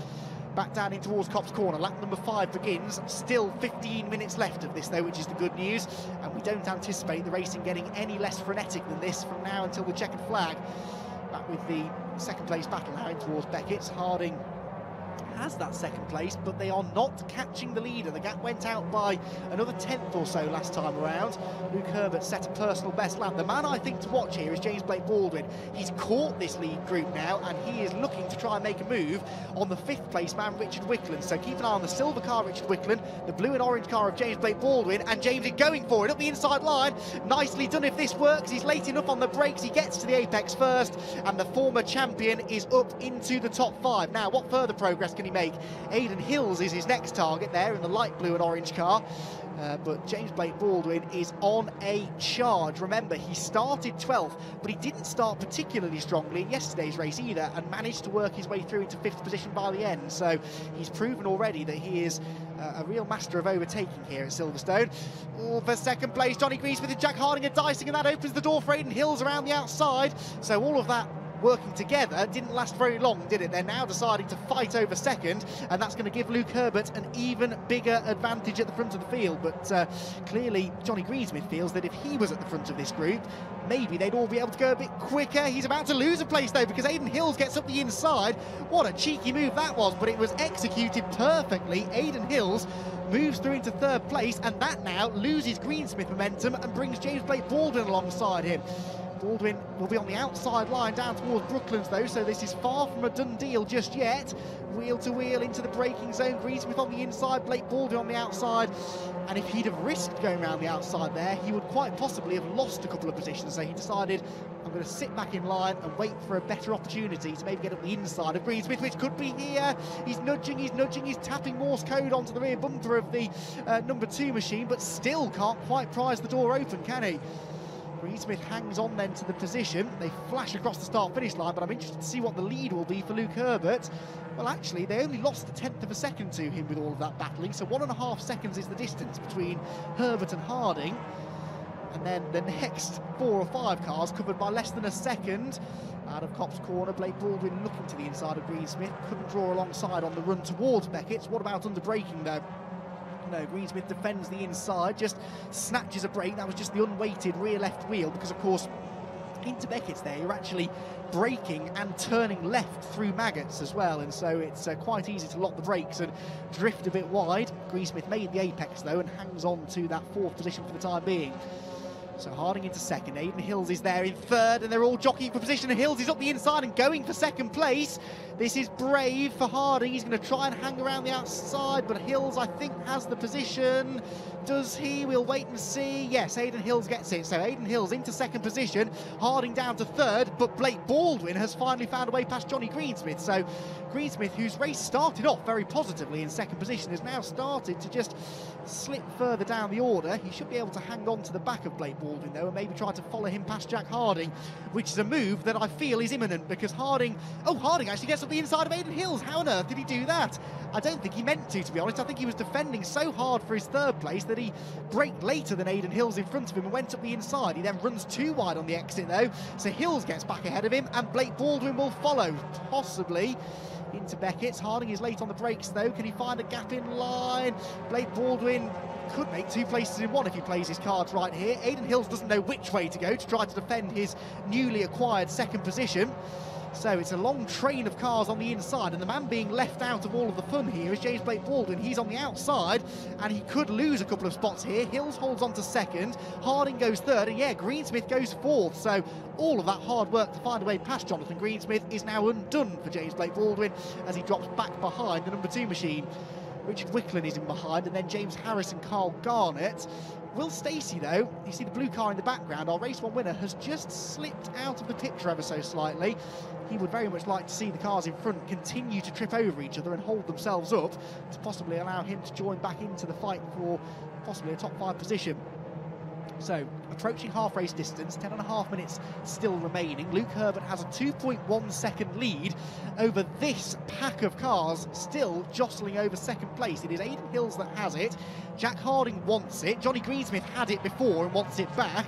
Back down in towards Copse Corner, lap number 5 begins. Still 15 minutes left of this though, which is the good news, and we don't anticipate the racing getting any less frenetic than this from now until the checkered flag. Back with the second place battle now in towards Beckett's. Harding has that second place, but they are not catching the leader. The gap went out by another 10th or so last time around. Luke Herbert set a personal best lap. The man I think to watch here is James Blake Baldwin. He's caught this lead group now, and he is looking to try and make a move on the 5th place man, Richard Wicklen. So keep an eye on the silver car, Richard Wicklen, the blue and orange car of James Blake Baldwin, and James is going for it up the inside line. Nicely done if this works. He's late enough on the brakes. He gets to the apex first, and the former champion is up into the top 5. Now, what further progress can he make? Aidan Hills is his next target there in the light blue and orange car. But James Blake Baldwin is on a charge. Remember, he started 12th, but he didn't start particularly strongly in yesterday's race either, and managed to work his way through into 5th position by the end. So he's proven already that he is a real master of overtaking here at Silverstone. Oh, for second place, Johnny Greensmith and Jack Harding are dicing, and that opens the door for Aidan Hills around the outside. So all of that working together didn't last very long, did it? They're now deciding to fight over second, and that's going to give Luke Herbert an even bigger advantage at the front of the field. But clearly Johnny Greensmith feels that if he was at the front of this group, maybe they'd all be able to go a bit quicker. He's about to lose a place though, because Aidan Hills gets up the inside. What a cheeky move that was, but it was executed perfectly. Aidan Hills moves through into 3rd place, and that now loses Greensmith momentum and brings James Blake Baldwin alongside him. Baldwin will be on the outside line down towards Brooklands though, so this is far from a done deal just yet. Wheel to wheel into the braking zone, Greensmith on the inside, Blake Baldwin on the outside, and if he'd have risked going around the outside there, he would quite possibly have lost a couple of positions. So he decided, I'm going to sit back in line and wait for a better opportunity to maybe get up the inside of Greensmith, which could be here. He's nudging, he's tapping Morse code onto the rear bumper of the number 2 machine, but still can't quite prise the door open, can he? Greensmith hangs on then to the position. They flash across the start-finish line, but I'm interested to see what the lead will be for Luke Herbert. Well, actually, they only lost a 10th of a second to him with all of that battling, so 1.5 seconds is the distance between Herbert and Harding. And then the next 4 or 5 cars covered by less than a second. Out of Copse Corner, Blake Baldwin looking to the inside of Greensmith. Couldn't draw alongside on the run towards Beckett's. What about under braking, though? No, Greensmith defends the inside, just snatches a break. That was just the unweighted rear left wheel, because of course into Beckett's there you're actually braking and turning left through maggots as well, and so it's quite easy to lock the brakes and drift a bit wide. Greensmith made the apex though and hangs on to that 4th position for the time being. So Harding into 2nd, Aidan Hills is there in 3rd, and they're all jockeying for position, and Hills is up the inside and going for 2nd place. This is brave for Harding. He's going to try and hang around the outside, but Hills, I think, has the position. Does he? We'll wait and see. Yes, Aidan Hills gets it. So Aidan Hills into 2nd position, Harding down to 3rd, but Blake Baldwin has finally found a way past Johnny Greensmith. So Greensmith, whose race started off very positively in 2nd position, has now started to just slip further down the order. He should be able to hang on to the back of Blake Baldwin though, and maybe try to follow him past Jack Harding, which is a move that I feel is imminent, because Harding actually gets up the inside of Aidan Hills. How on earth did he do that? I don't think he meant to be honest. I think he was defending so hard for his 3rd place that he braked later than Aidan Hills in front of him and went up the inside. He then runs too wide on the exit though, so Hills gets back ahead of him, and Blake Baldwin will follow, possibly into Beckett's. Harding is late on the brakes though. Can he find a gap in line? Blake Baldwin could make 2 places in 1 if he plays his cards right here. Aidan Hills doesn't know which way to go to try to defend his newly acquired 2nd position. So it's a long train of cars on the inside, and the man being left out of all of the fun here is James Blake Baldwin. He's on the outside, and he could lose a couple of spots here. Hills holds on to 2nd, Harding goes 3rd, and yeah, Greensmith goes 4th. So all of that hard work to find a way past Jonathan Greensmith is now undone for James Blake Baldwin as he drops back behind the number 2 machine. Richard Wicklin is in behind, and then James Harris and Carl Garnett. Will Stacey, though, you see the blue car in the background, our race 1 winner, has just slipped out of the picture ever so slightly. He would very much like to see the cars in front continue to trip over each other and hold themselves up to possibly allow him to join back into the fight for possibly a top 5 position. So, approaching half race distance, 10.5 minutes still remaining. Luke Herbert has a 2.1 second lead over this pack of cars, still jostling over 2nd place. It is Aidan Hills that has it. Jack Harding wants it. Johnny Greensmith had it before and wants it back.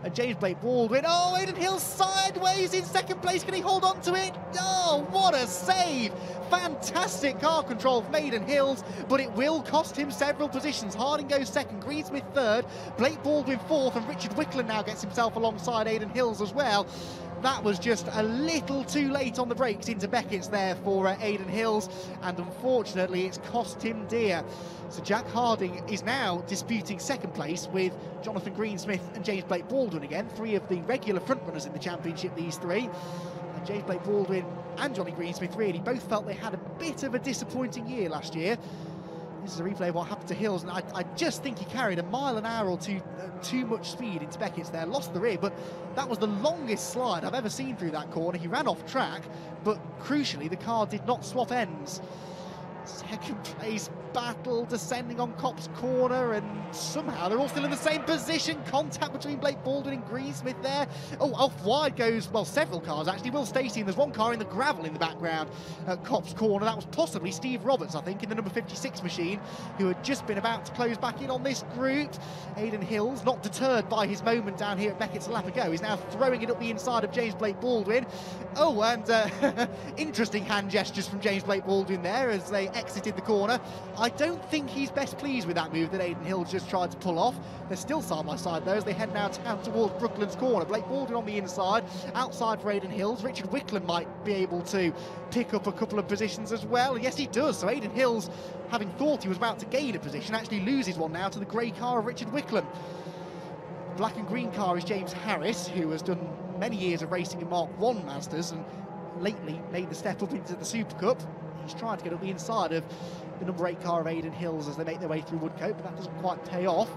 And James Blake Baldwin, oh, Aidan Hills sideways in 2nd place. Can he hold on to it? Oh, what a save. Fantastic car control from Aidan Hills, but it will cost him several positions. Harding goes 2nd, Greensmith 3rd, Blake Baldwin 4th, and Richard Wicklin now gets himself alongside Aidan Hills as well. That was just a little too late on the brakes into Beckett's there for Aidan Hills, and unfortunately it's cost him dear. So Jack Harding is now disputing 2nd place with Jonathan Greensmith and James Blake Baldwin again, 3 of the regular front runners in the championship, these 3. And James Blake Baldwin and Johnny Greensmith really both felt they had a bit of a disappointing year last year. This is a replay of what happened to Hills, and I just think he carried a mile an hour or two too much speed into Beckett's there, lost the rear, but that was the longest slide I've ever seen through that corner. He ran off track, but crucially the car did not swap ends. Second place battle descending on Cop's corner, and somehow they're all still in the same position. Contact between Blake Baldwin and Greensmith there. Oh, off wide goes, well, several cars actually. Will Stacey, and there's one car in the gravel in the background at Cop's corner. That was possibly Steve Roberts, I think, in the number 56 machine, who had just been about to close back in on this group. Aidan Hills, not deterred by his moment down here at Beckett's a lap ago, is now throwing it up the inside of James Blake Baldwin. Oh, and interesting hand gestures from James Blake Baldwin there as they exited the corner. I don't think he's best pleased with that move that Aidan Hills just tried to pull off. They're still side by side though as they head now down towards Brooklands corner. Blake Baldwin on the inside, outside for Aidan Hills. Richard Wickland might be able to pick up a couple of positions as well. Yes, he does. So Aidan Hills, having thought he was about to gain a position, actually loses one now to the grey car of Richard Wickland. Black and green car is James Harris, who has done many years of racing in Mark I Mazdas and lately made the step up into the SuperCup. He's trying to get up the inside of the number 8 car of Aidan Hills as they make their way through Woodcote, but that doesn't quite pay off.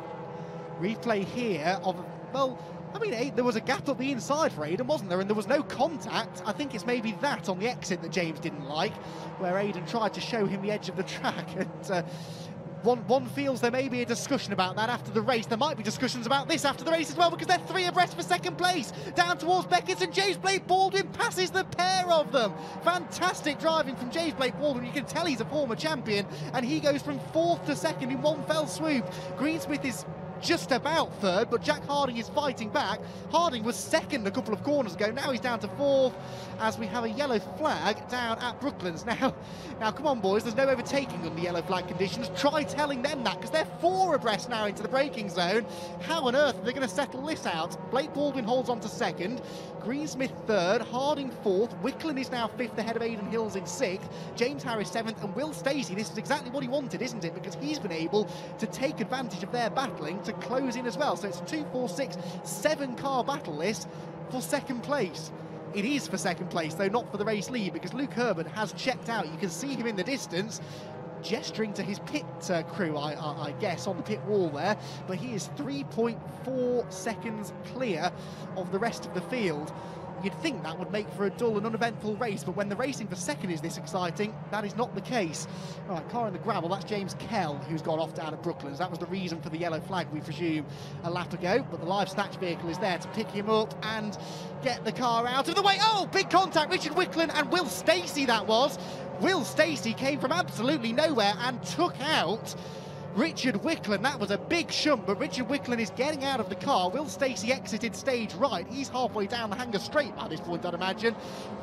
Replay here of, well, I mean, there was a gap up the inside for Aidan, wasn't there? And there was no contact. I think it's maybe that on the exit that James didn't like, where Aidan tried to show him the edge of the track. And one feels there may be a discussion about that after the race. There might be discussions about this after the race as well, because they're 3 abreast for second place. Down towards Beckett's, and James Blake Baldwin passes the pair of them. Fantastic driving from James Blake Baldwin. You can tell he's a former champion, and he goes from 4th to 2nd in one fell swoop. Greensmith is just about 3rd, but Jack Harding is fighting back. Harding was 2nd a couple of corners ago. Now he's down to 4th as we have a yellow flag down at Brooklands. Now come on, boys, there's no overtaking under yellow flag conditions. Try telling them that, because they're 4 abreast now into the braking zone. How on earth are they going to settle this out? Blake Baldwin holds on to 2nd, Greensmith 3rd, Harding 4th, Wickland is now 5th ahead of Aidan Hills in 6th, James Harris 7th, and Will Stacey, this is exactly what he wanted, isn't it? Because he's been able to take advantage of their battling to close in as well. So it's a 2, 4, 6, 7 car battle list for second place. It is for second place, though not for the race lead, because Luke Herbert has checked out. You can see him in the distance, gesturing to his pit crew, I guess, on the pit wall there. But he is 3.4 seconds clear of the rest of the field. You'd think that would make for a dull and uneventful race, but when the racing for second is this exciting, that is not the case. All right, car in the gravel, that's James Kell, who's gone off down at Brooklands. That was the reason for the yellow flag, we presume, a lap ago, but the live snatch vehicle is there to pick him up and get the car out of the way. Oh, big contact, Richard Wickland and Will Stacey that was. Will Stacey came from absolutely nowhere and took out Richard Wickland. That was a big shunt, but Richard Wickland is getting out of the car. Will Stacey exited stage right. He's halfway down the hanger straight by this point, I'd imagine.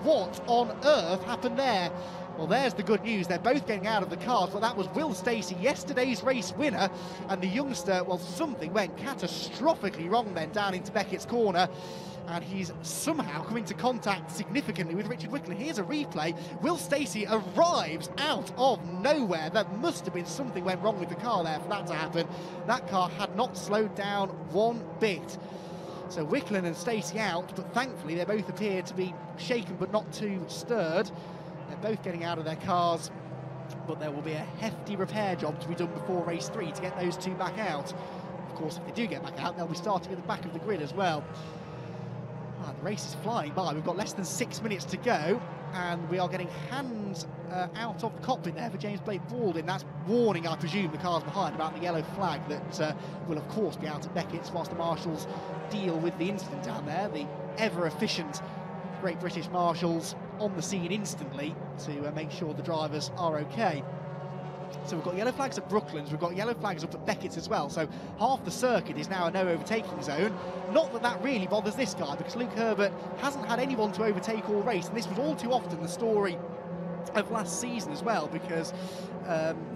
What on earth happened there? Well, there's the good news. They're both getting out of the cars, but that was Will Stacey, yesterday's race winner, and the youngster, well, something went catastrophically wrong then down into Beckett's corner, and he's somehow come into contact significantly with Richard Wickland. Here's a replay. Will Stacey arrives out of nowhere. That must have been something went wrong with the car there for that to happen. That car had not slowed down one bit. So Wickland and Stacey out, but thankfully they both appear to be shaken but not too stirred. They're both getting out of their cars, but there will be a hefty repair job to be done before race 3 to get those two back out. Of course, if they do get back out, they'll be starting at the back of the grid as well. The race is flying by. We've got less than 6 minutes to go, and we are getting hands out of the cockpit there for James Blake Baldwin. That's warning, I presume, the cars behind about the yellow flag that will, of course, be out at Beckett's whilst the marshals deal with the incident down there. The ever-efficient Great British Marshals on the scene instantly to make sure the drivers are okay. So we've got yellow flags at Brooklands, we've got yellow flags up at Beckett's as well, so half the circuit is now a no overtaking zone. Not that that really bothers this guy, because Luke Herbert hasn't had anyone to overtake all race, and this was all too often the story of last season as well, because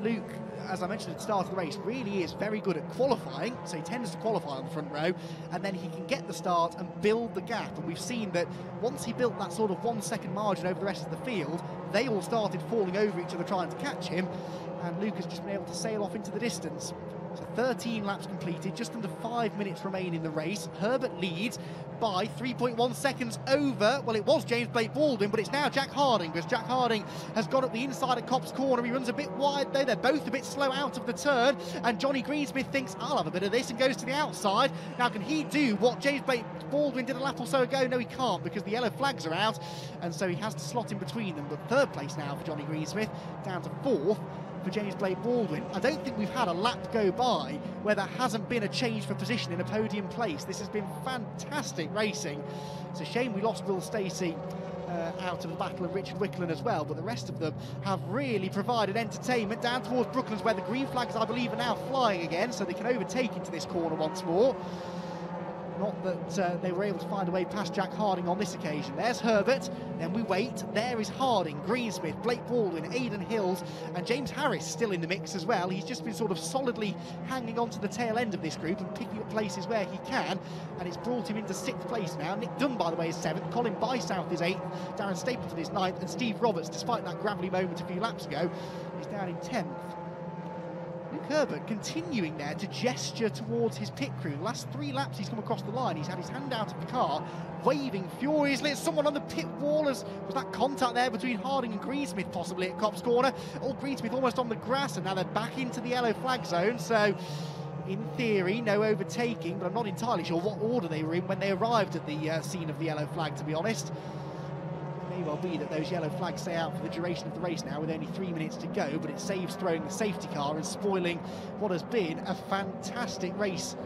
Luke, as I mentioned at the start of the race, really is very good at qualifying, so he tends to qualify on the front row, and then he can get the start and build the gap. And we've seen that once he built that sort of 1 second margin over the rest of the field, they all started falling over each other trying to catch him, and Luke has just been able to sail off into the distance. So 13 laps completed, just under 5 minutes remain in the race. Herbert leads by 3.1 seconds over, well, it was James Blake Baldwin, but it's now Jack Harding, because Jack Harding has got up the inside of Copse Corner. He runs a bit wide though, they're both a bit slow out of the turn, and Johnny Greensmith thinks, I'll have a bit of this, and goes to the outside. Now, can he do what James Blake Baldwin did a lap or so ago? No, he can't, because the yellow flags are out, and so he has to slot in between them. But third place now for Johnny Greensmith, down to fourth for James Blake Baldwin. I don't think we've had a lap go by where there hasn't been a change for position in a podium place. This has been fantastic racing. It's a shame we lost Will Stacey out of the battle, of Richard Wickland as well, but the rest of them have really provided entertainment. Down towards Brooklands, where the green flags, I believe, are now flying again, so they can overtake into this corner once more. Not that they were able to find a way past Jack Harding on this occasion. There's Herbert, then we wait. There is Harding, Greensmith, Blake Baldwin, Aidan Hills, and James Harris still in the mix as well. He's just been sort of solidly hanging on to the tail end of this group and picking up places where he can, and it's brought him into 6th place now. Nick Dunn, by the way, is 7th. Colin Bysouth is 8th. Darren Stapleton is 9th, and Steve Roberts, despite that gravelly moment a few laps ago, is down in 10th. Luke Herbert continuing there to gesture towards his pit crew. The last 3 laps he's come across the line, he's had his hand out of the car, waving furiously at someone on the pit wall. Was that contact there between Harding and Greensmith possibly at Copse Corner? Greensmith almost on the grass, and now they're back into the yellow flag zone, so in theory no overtaking, but I'm not entirely sure what order they were in when they arrived at the scene of the yellow flag, to be honest. May well be that those yellow flags stay out for the duration of the race now with only 3 minutes to go, but it saves throwing the safety car and spoiling what has been a fantastic race.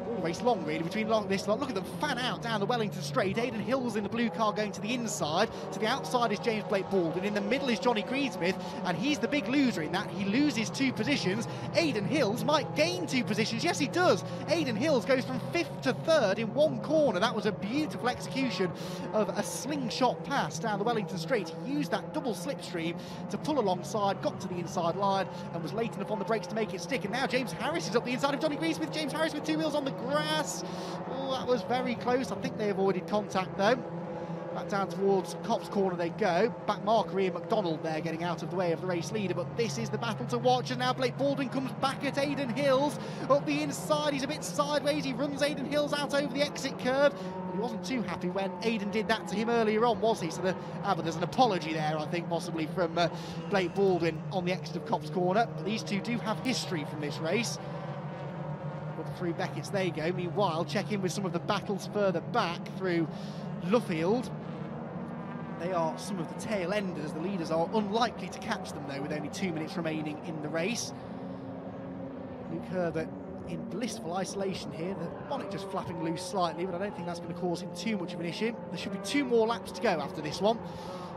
All race long, really, between this lot. Look at them fan out down the Wellington straight. Aidan Hills in the blue car going to the inside. To the outside is James Blake Baldwin. In the middle is Johnny Greensmith, and he's the big loser in that. He loses 2 positions. Aidan Hills might gain 2 positions. Yes, he does. Aidan Hills goes from 5th to 3rd in 1 corner. That was a beautiful execution of a slingshot pass down the Wellington straight. He used that double slipstream to pull alongside, got to the inside line, and was late enough on the brakes to make it stick. And now James Harris is up the inside of Johnny Greensmith. James Harris with 2 wheels on the grass. Oh, that was very close. I think they avoided contact though. Back down towards Copse Corner they go. Back marker Ian McDonald there, getting out of the way of the race leader, but this is the battle to watch. And now Blake Baldwin comes back at Aidan Hills up the inside. He's a bit sideways. He runs Aidan Hills out over the exit curve. He wasn't too happy when Aidan did that to him earlier on, was he? So but there's an apology there, I think, possibly from Blake Baldwin on the exit of Copse Corner. But these two do have history from this race. Through Beckett's they go. Meanwhile, check in with some of the battles further back through Luffield. They are some of the tail enders. The leaders are unlikely to catch them though, with only 2 minutes remaining in the race. Luke Herbert in blissful isolation here. The bonnet just flapping loose slightly, but I don't think that's going to cause him too much of an issue. There should be 2 more laps to go after this one.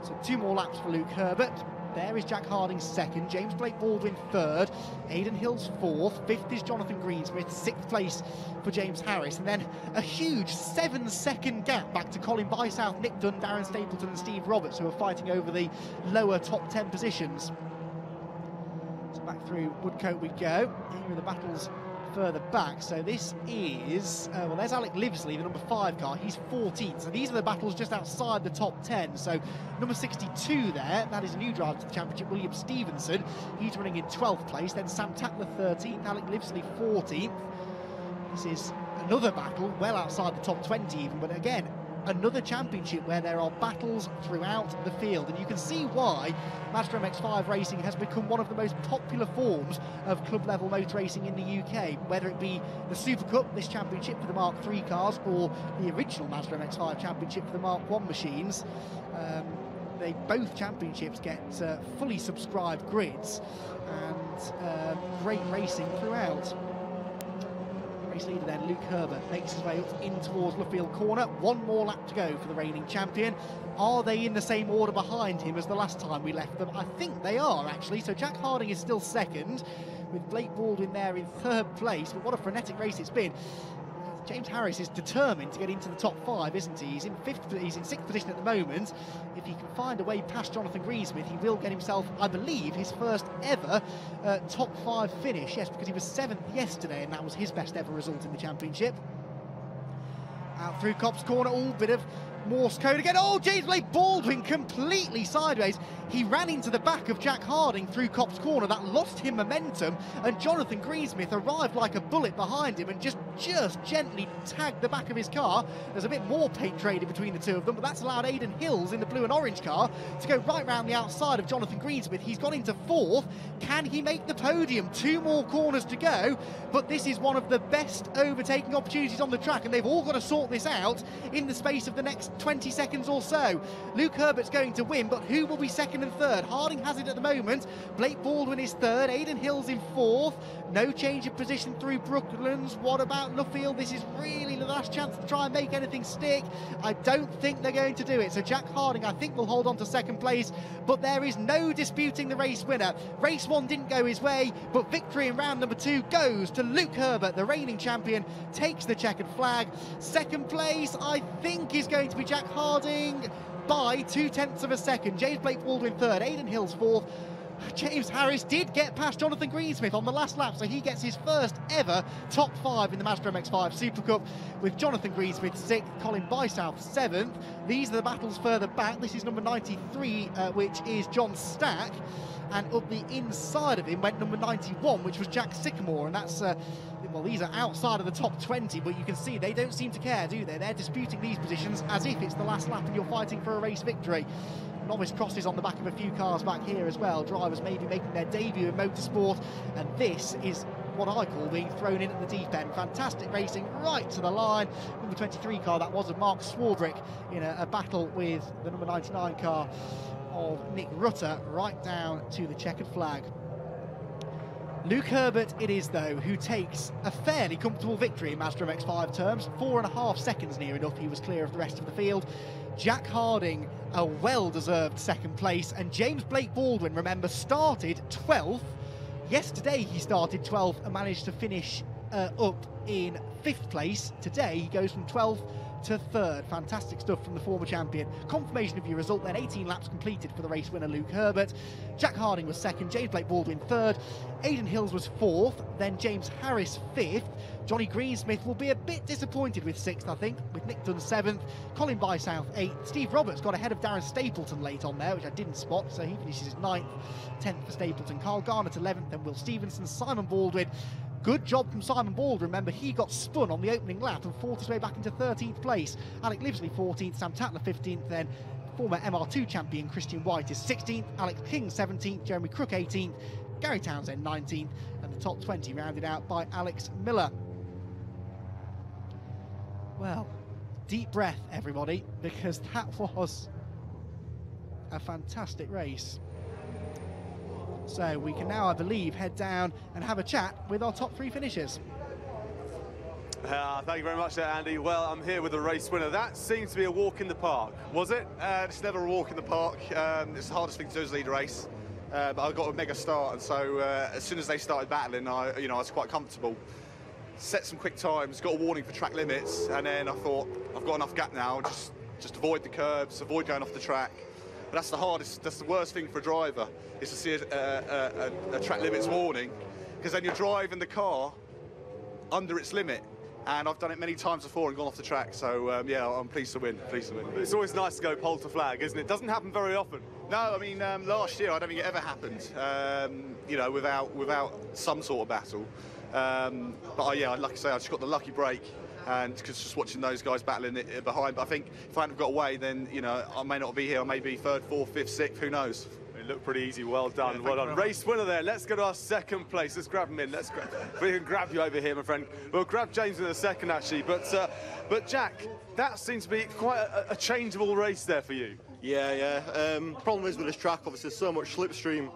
So 2 more laps for Luke Herbert. There is Jack Harding 2nd, James Blake Baldwin 3rd, Aidan Hills 4th, 5th is Jonathan Greensmith, 6th place for James Harris, and then a huge 7-second gap back to Colin Bysouth, Nick Dunn, Darren Stapleton and Steve Roberts, who are fighting over the lower top 10 positions. So back through Woodcote we go. Here are the battles further back. So this is, well, there's Alec Livesley, the number 5 car. He's 14th. So these are the battles just outside the top 10. So number 62 there, that is a new driver to the championship, William Stevenson. He's running in 12th place. Then Sam Tatler 13th, Alec Livesley 14th. This is another battle, well outside the top 20 even, but again, another championship where there are battles throughout the field, and you can see why Mazda MX-5 racing has become one of the most popular forms of club-level motor racing in the UK, whether it be the SuperCup, this championship for the Mark III cars, or the original Mazda MX-5 championship for the Mark I machines. Both championships get fully subscribed grids and great racing throughout. Race leader then, Luke Herbert, makes his way up in towards Luffield Corner. 1 more lap to go for the reigning champion. Are they in the same order behind him as the last time we left them? I think they are, actually. So Jack Harding is still 2nd, with Blake Baldwin there in 3rd place. But what a frenetic race it's been. James Harris is determined to get into the top 5, isn't he? He's in 6th position at the moment. If he can find a way past Jonathan Greensmith, he will get himself, I believe, his first ever top 5 finish. Yes, because he was 7th yesterday, and that was his best ever result in the championship. Out through Copse Corner, all bit of Morse code again. Oh, James Blake Baldwin completely sideways. He ran into the back of Jack Harding through Copse Corner. That lost him momentum, and Jonathan Greensmith arrived like a bullet behind him and just gently tagged the back of his car. There's a bit more paint trading between the two of them, but that's allowed Aidan Hills in the blue and orange car to go right round the outside of Jonathan Greensmith. He's got into 4th. Can he make the podium? 2 more corners to go, but this is one of the best overtaking opportunities on the track, and they've all got to sort this out in the space of the next 20 seconds or so. Luke Herbert's going to win, but who will be second and third? Harding has it at the moment. Blake Baldwin is third. Aidan Hills in 4th. No change of position through Brooklands. What about Nuffield? This is really the last chance to try and make anything stick. I don't think they're going to do it. So Jack Harding, I think, will hold on to second place, but there is no disputing the race winner. Race 1 didn't go his way, but victory in round number 2 goes to Luke Herbert. The reigning champion takes the checkered flag. Second place, I think, is going to be Jack Harding by 0.2 of a second. James Blake Baldwin third, Aidan Hills 4th. James Harris did get past Jonathan Greensmith on the last lap, so he gets his first ever top 5 in the Mazda MX-5 SuperCup, with Jonathan Greensmith 6th, Colin Bysouth 7th. These are the battles further back. This is number 93, which is John Stack, and up the inside of him went number 91, which was Jack Sycamore, and that's well, these are outside of the top 20, but you can see they don't seem to care, do they? They're disputing these positions as if it's the last lap and you're fighting for a race victory. Novice crosses on the back of a few cars back here as well. Drivers maybe making their debut in motorsport, and this is what I call being thrown in at the deep end. Fantastic racing right to the line. Number 23 car, that was of Mark Swarbrick in a battle with the number 99 car of Nick Rutter, right down to the checkered flag. Luke Herbert it is, though, who takes a fairly comfortable victory in Mazda MX-5 terms. 4.5 seconds near enough, he was clear of the rest of the field. Jack Harding, a well-deserved second place, and James Blake Baldwin, remember, started 12th. Yesterday he started 12th and managed to finish up in 5th place. Today he goes from 12th to 3rd. Fantastic stuff from the former champion. Confirmation of your result then, 18 laps completed for the race winner Luke Herbert. Jack Harding was 2nd, James Blake Baldwin 3rd, Aidan Hills was 4th, then James Harris 5th. Johnny Greensmith will be a bit disappointed with 6th, I think, with Nick Dunn 7th, Colin Bysouth 8th. Steve Roberts got ahead of Darren Stapleton late on there, which I didn't spot, so he finishes 9th, 10th for Stapleton. Carl Garnett 11th, then Will Stevenson, Simon Baldwin. Good job from Simon Baldwin. Remember, he got spun on the opening lap and fought his way back into 13th place. Alec Livesley 14th, Sam Tatler 15th, then former MR2 champion Christian White is 16th, Alex King 17th, Jeremy Crook 18th, Gary Townsend 19th, and the top 20 rounded out by Alex Miller. Well, deep breath, everybody, because that was a fantastic race. So we can now, I believe, head down and have a chat with our top 3 finishers. Thank you very much there, Andy. Well, I'm here with the race winner. That seems to be a walk in the park, was it? It's never a walk in the park. It's the hardest thing to do is lead a race. But I got a mega start, and so as soon as they started battling, I was quite comfortable. Set some quick times, got a warning for track limits, and then I thought, I've got enough gap now, just avoid the curbs, avoid going off the track. But that's the hardest, that's the worst thing for a driver, is to see a track limits warning, because then you're driving the car under its limit. And I've done it many times before and gone off the track, so yeah, I'm pleased to win, It's always nice to go pole to flag, isn't it? Doesn't happen very often. No, I mean, last year I don't think it ever happened, without some sort of battle. But yeah, like I say, I just got the lucky break, and because just watching those guys battling it behind. But I think if I hadn't got away, then I may not be here. I may be 3rd, 4th, 5th, 6th. Who knows? It looked pretty easy. Well done. Yeah, well done. Race winner there. Let's go to our second place. Let's grab him in. We can grab you over here, my friend. We'll grab James in a second, actually. But Jack, that seems to be quite a changeable race there for you. Yeah. Problem is with this track, obviously, there's so much slipstream.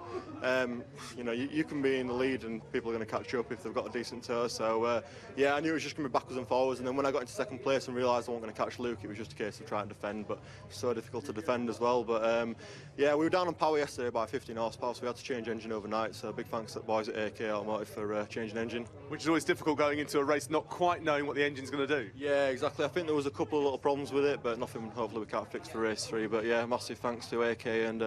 You can be in the lead and people are going to catch you up if they've got a decent toe. So, yeah, I knew it was just going to be backwards and forwards. And then when I got into second place and realised I wasn't going to catch Luke, it was just a case of trying to defend. But it's so difficult to defend as well. But, yeah, we were down on power yesterday by 15 horsepower, so we had to change engine overnight. So big thanks to the boys at AK Automotive for changing engine. Which is always difficult going into a race not quite knowing what the engine's going to do. Yeah, exactly. I think there was a couple of little problems with it, but nothing hopefully we can't fix for race 3. But, yeah, massive thanks to AK and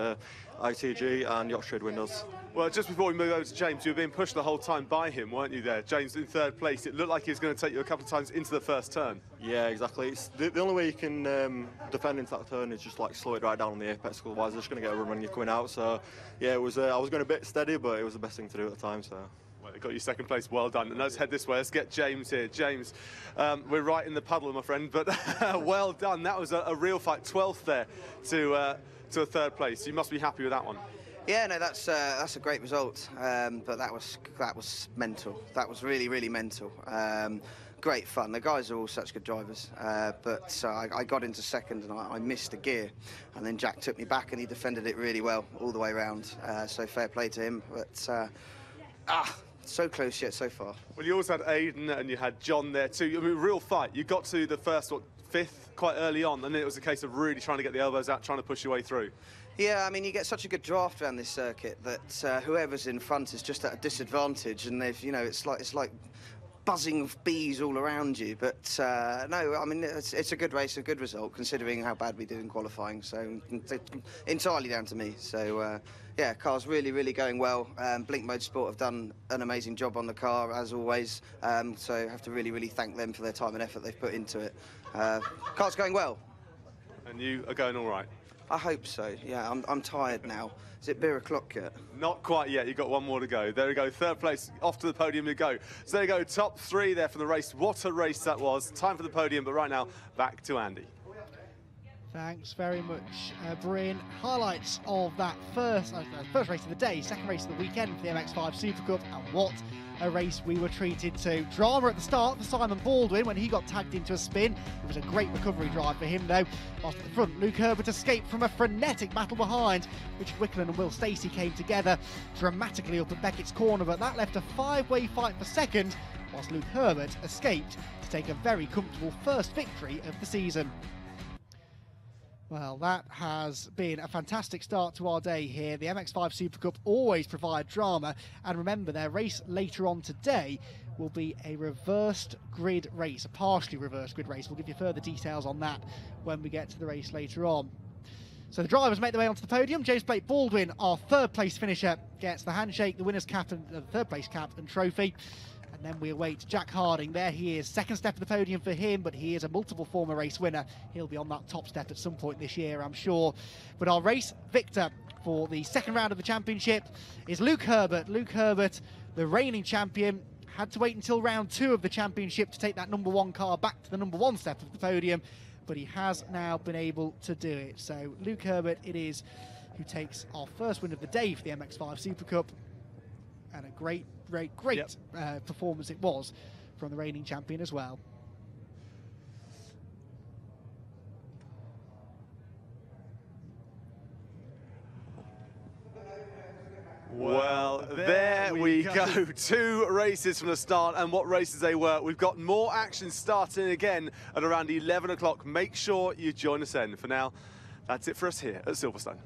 ITG and Yacht Trade Windows. Well, just before we move over to James, you were being pushed the whole time by him, weren't you there? James in third place. It looked like he was going to take you a couple of times into the first turn. Yeah, exactly. It's the only way you can defend into that turn is just like slow it right down on the apex, otherwise they're just going to get a run when you're coming out. So, yeah, it was. I was going a bit steady, but it was the best thing to do at the time. So. Well, they got you second place, well done. And let's head this way, let's get James here. James, we're right in the puddle, my friend, but well done. That was a real fight, 12th there to a third place. You must be happy with that one. Yeah, no, that's a great result, but that was mental. That was really, really mental. Great fun. The guys are all such good drivers, but I got into second and I missed a gear, and then Jack took me back and he defended it really well all the way around. So fair play to him, but so close yet so far. Well, you also had Aiden and you had John there too. I mean, real fight. You got to the first, fifth, quite early on, and then it was a case of really trying to get the elbows out, trying to push your way through. Yeah, I mean, you get such a good draft around this circuit that whoever's in front is just at a disadvantage, and they've, it's like buzzing of bees all around you. But no, I mean, it's a good race, a good result, considering how bad we did in qualifying. So it's entirely down to me. So yeah, car's really, really going well. Blink Motorsport have done an amazing job on the car, as always. So I have to really, really thank them for their time and effort they've put into it. Car's going well. And you are going all right? I hope so. Yeah, I'm tired now. Is it beer o'clock yet? Not quite yet. You've got one more to go. There we go. Third place. Off to the podium you go. So there you go. Top three there from the race. What a race that was. Time for the podium. But right now, back to Andy. Thanks very much, Bryn. Highlights of that first race of the day, second race of the weekend for the MX-5 SuperCup, and what a race we were treated to. Drama at the start for Simon Baldwin when he got tagged into a spin. It was a great recovery drive for him though. Whilst at the front, Luke Herbert escaped from a frenetic battle behind. Richard Wickland and Will Stacey came together dramatically up at Beckett's corner, but that left a five-way fight for second, whilst Luke Herbert escaped to take a very comfortable first victory of the season. Well, that has been a fantastic start to our day here. The MX-5 SuperCup always provide drama, and remember, their race later on today will be a reversed grid race, a partially reversed grid race. We'll give you further details on that when we get to the race later on. So the drivers make their way onto the podium. James Blake Baldwin, our third place finisher, gets the handshake, the winner's cap and the third place cap and trophy. And then we await Jack Harding. There he is, second step of the podium for him, but he is a multiple former race winner. He'll be on that top step at some point this year, I'm sure. But our race victor for the second round of the championship is Luke Herbert. Luke Herbert, the reigning champion, had to wait until round 2 of the championship to take that number 1 car back to the number 1 step of the podium, but he has now been able to do it. So Luke Herbert it is who takes our first win of the day for the MX-5 SuperCup, and a great performance it was from the reigning champion as well. Well, there we go. 2 races from the start, and what races they were. We've got more action starting again at around 11 o'clock. Make sure you join us then. For now, that's it for us here at Silverstone.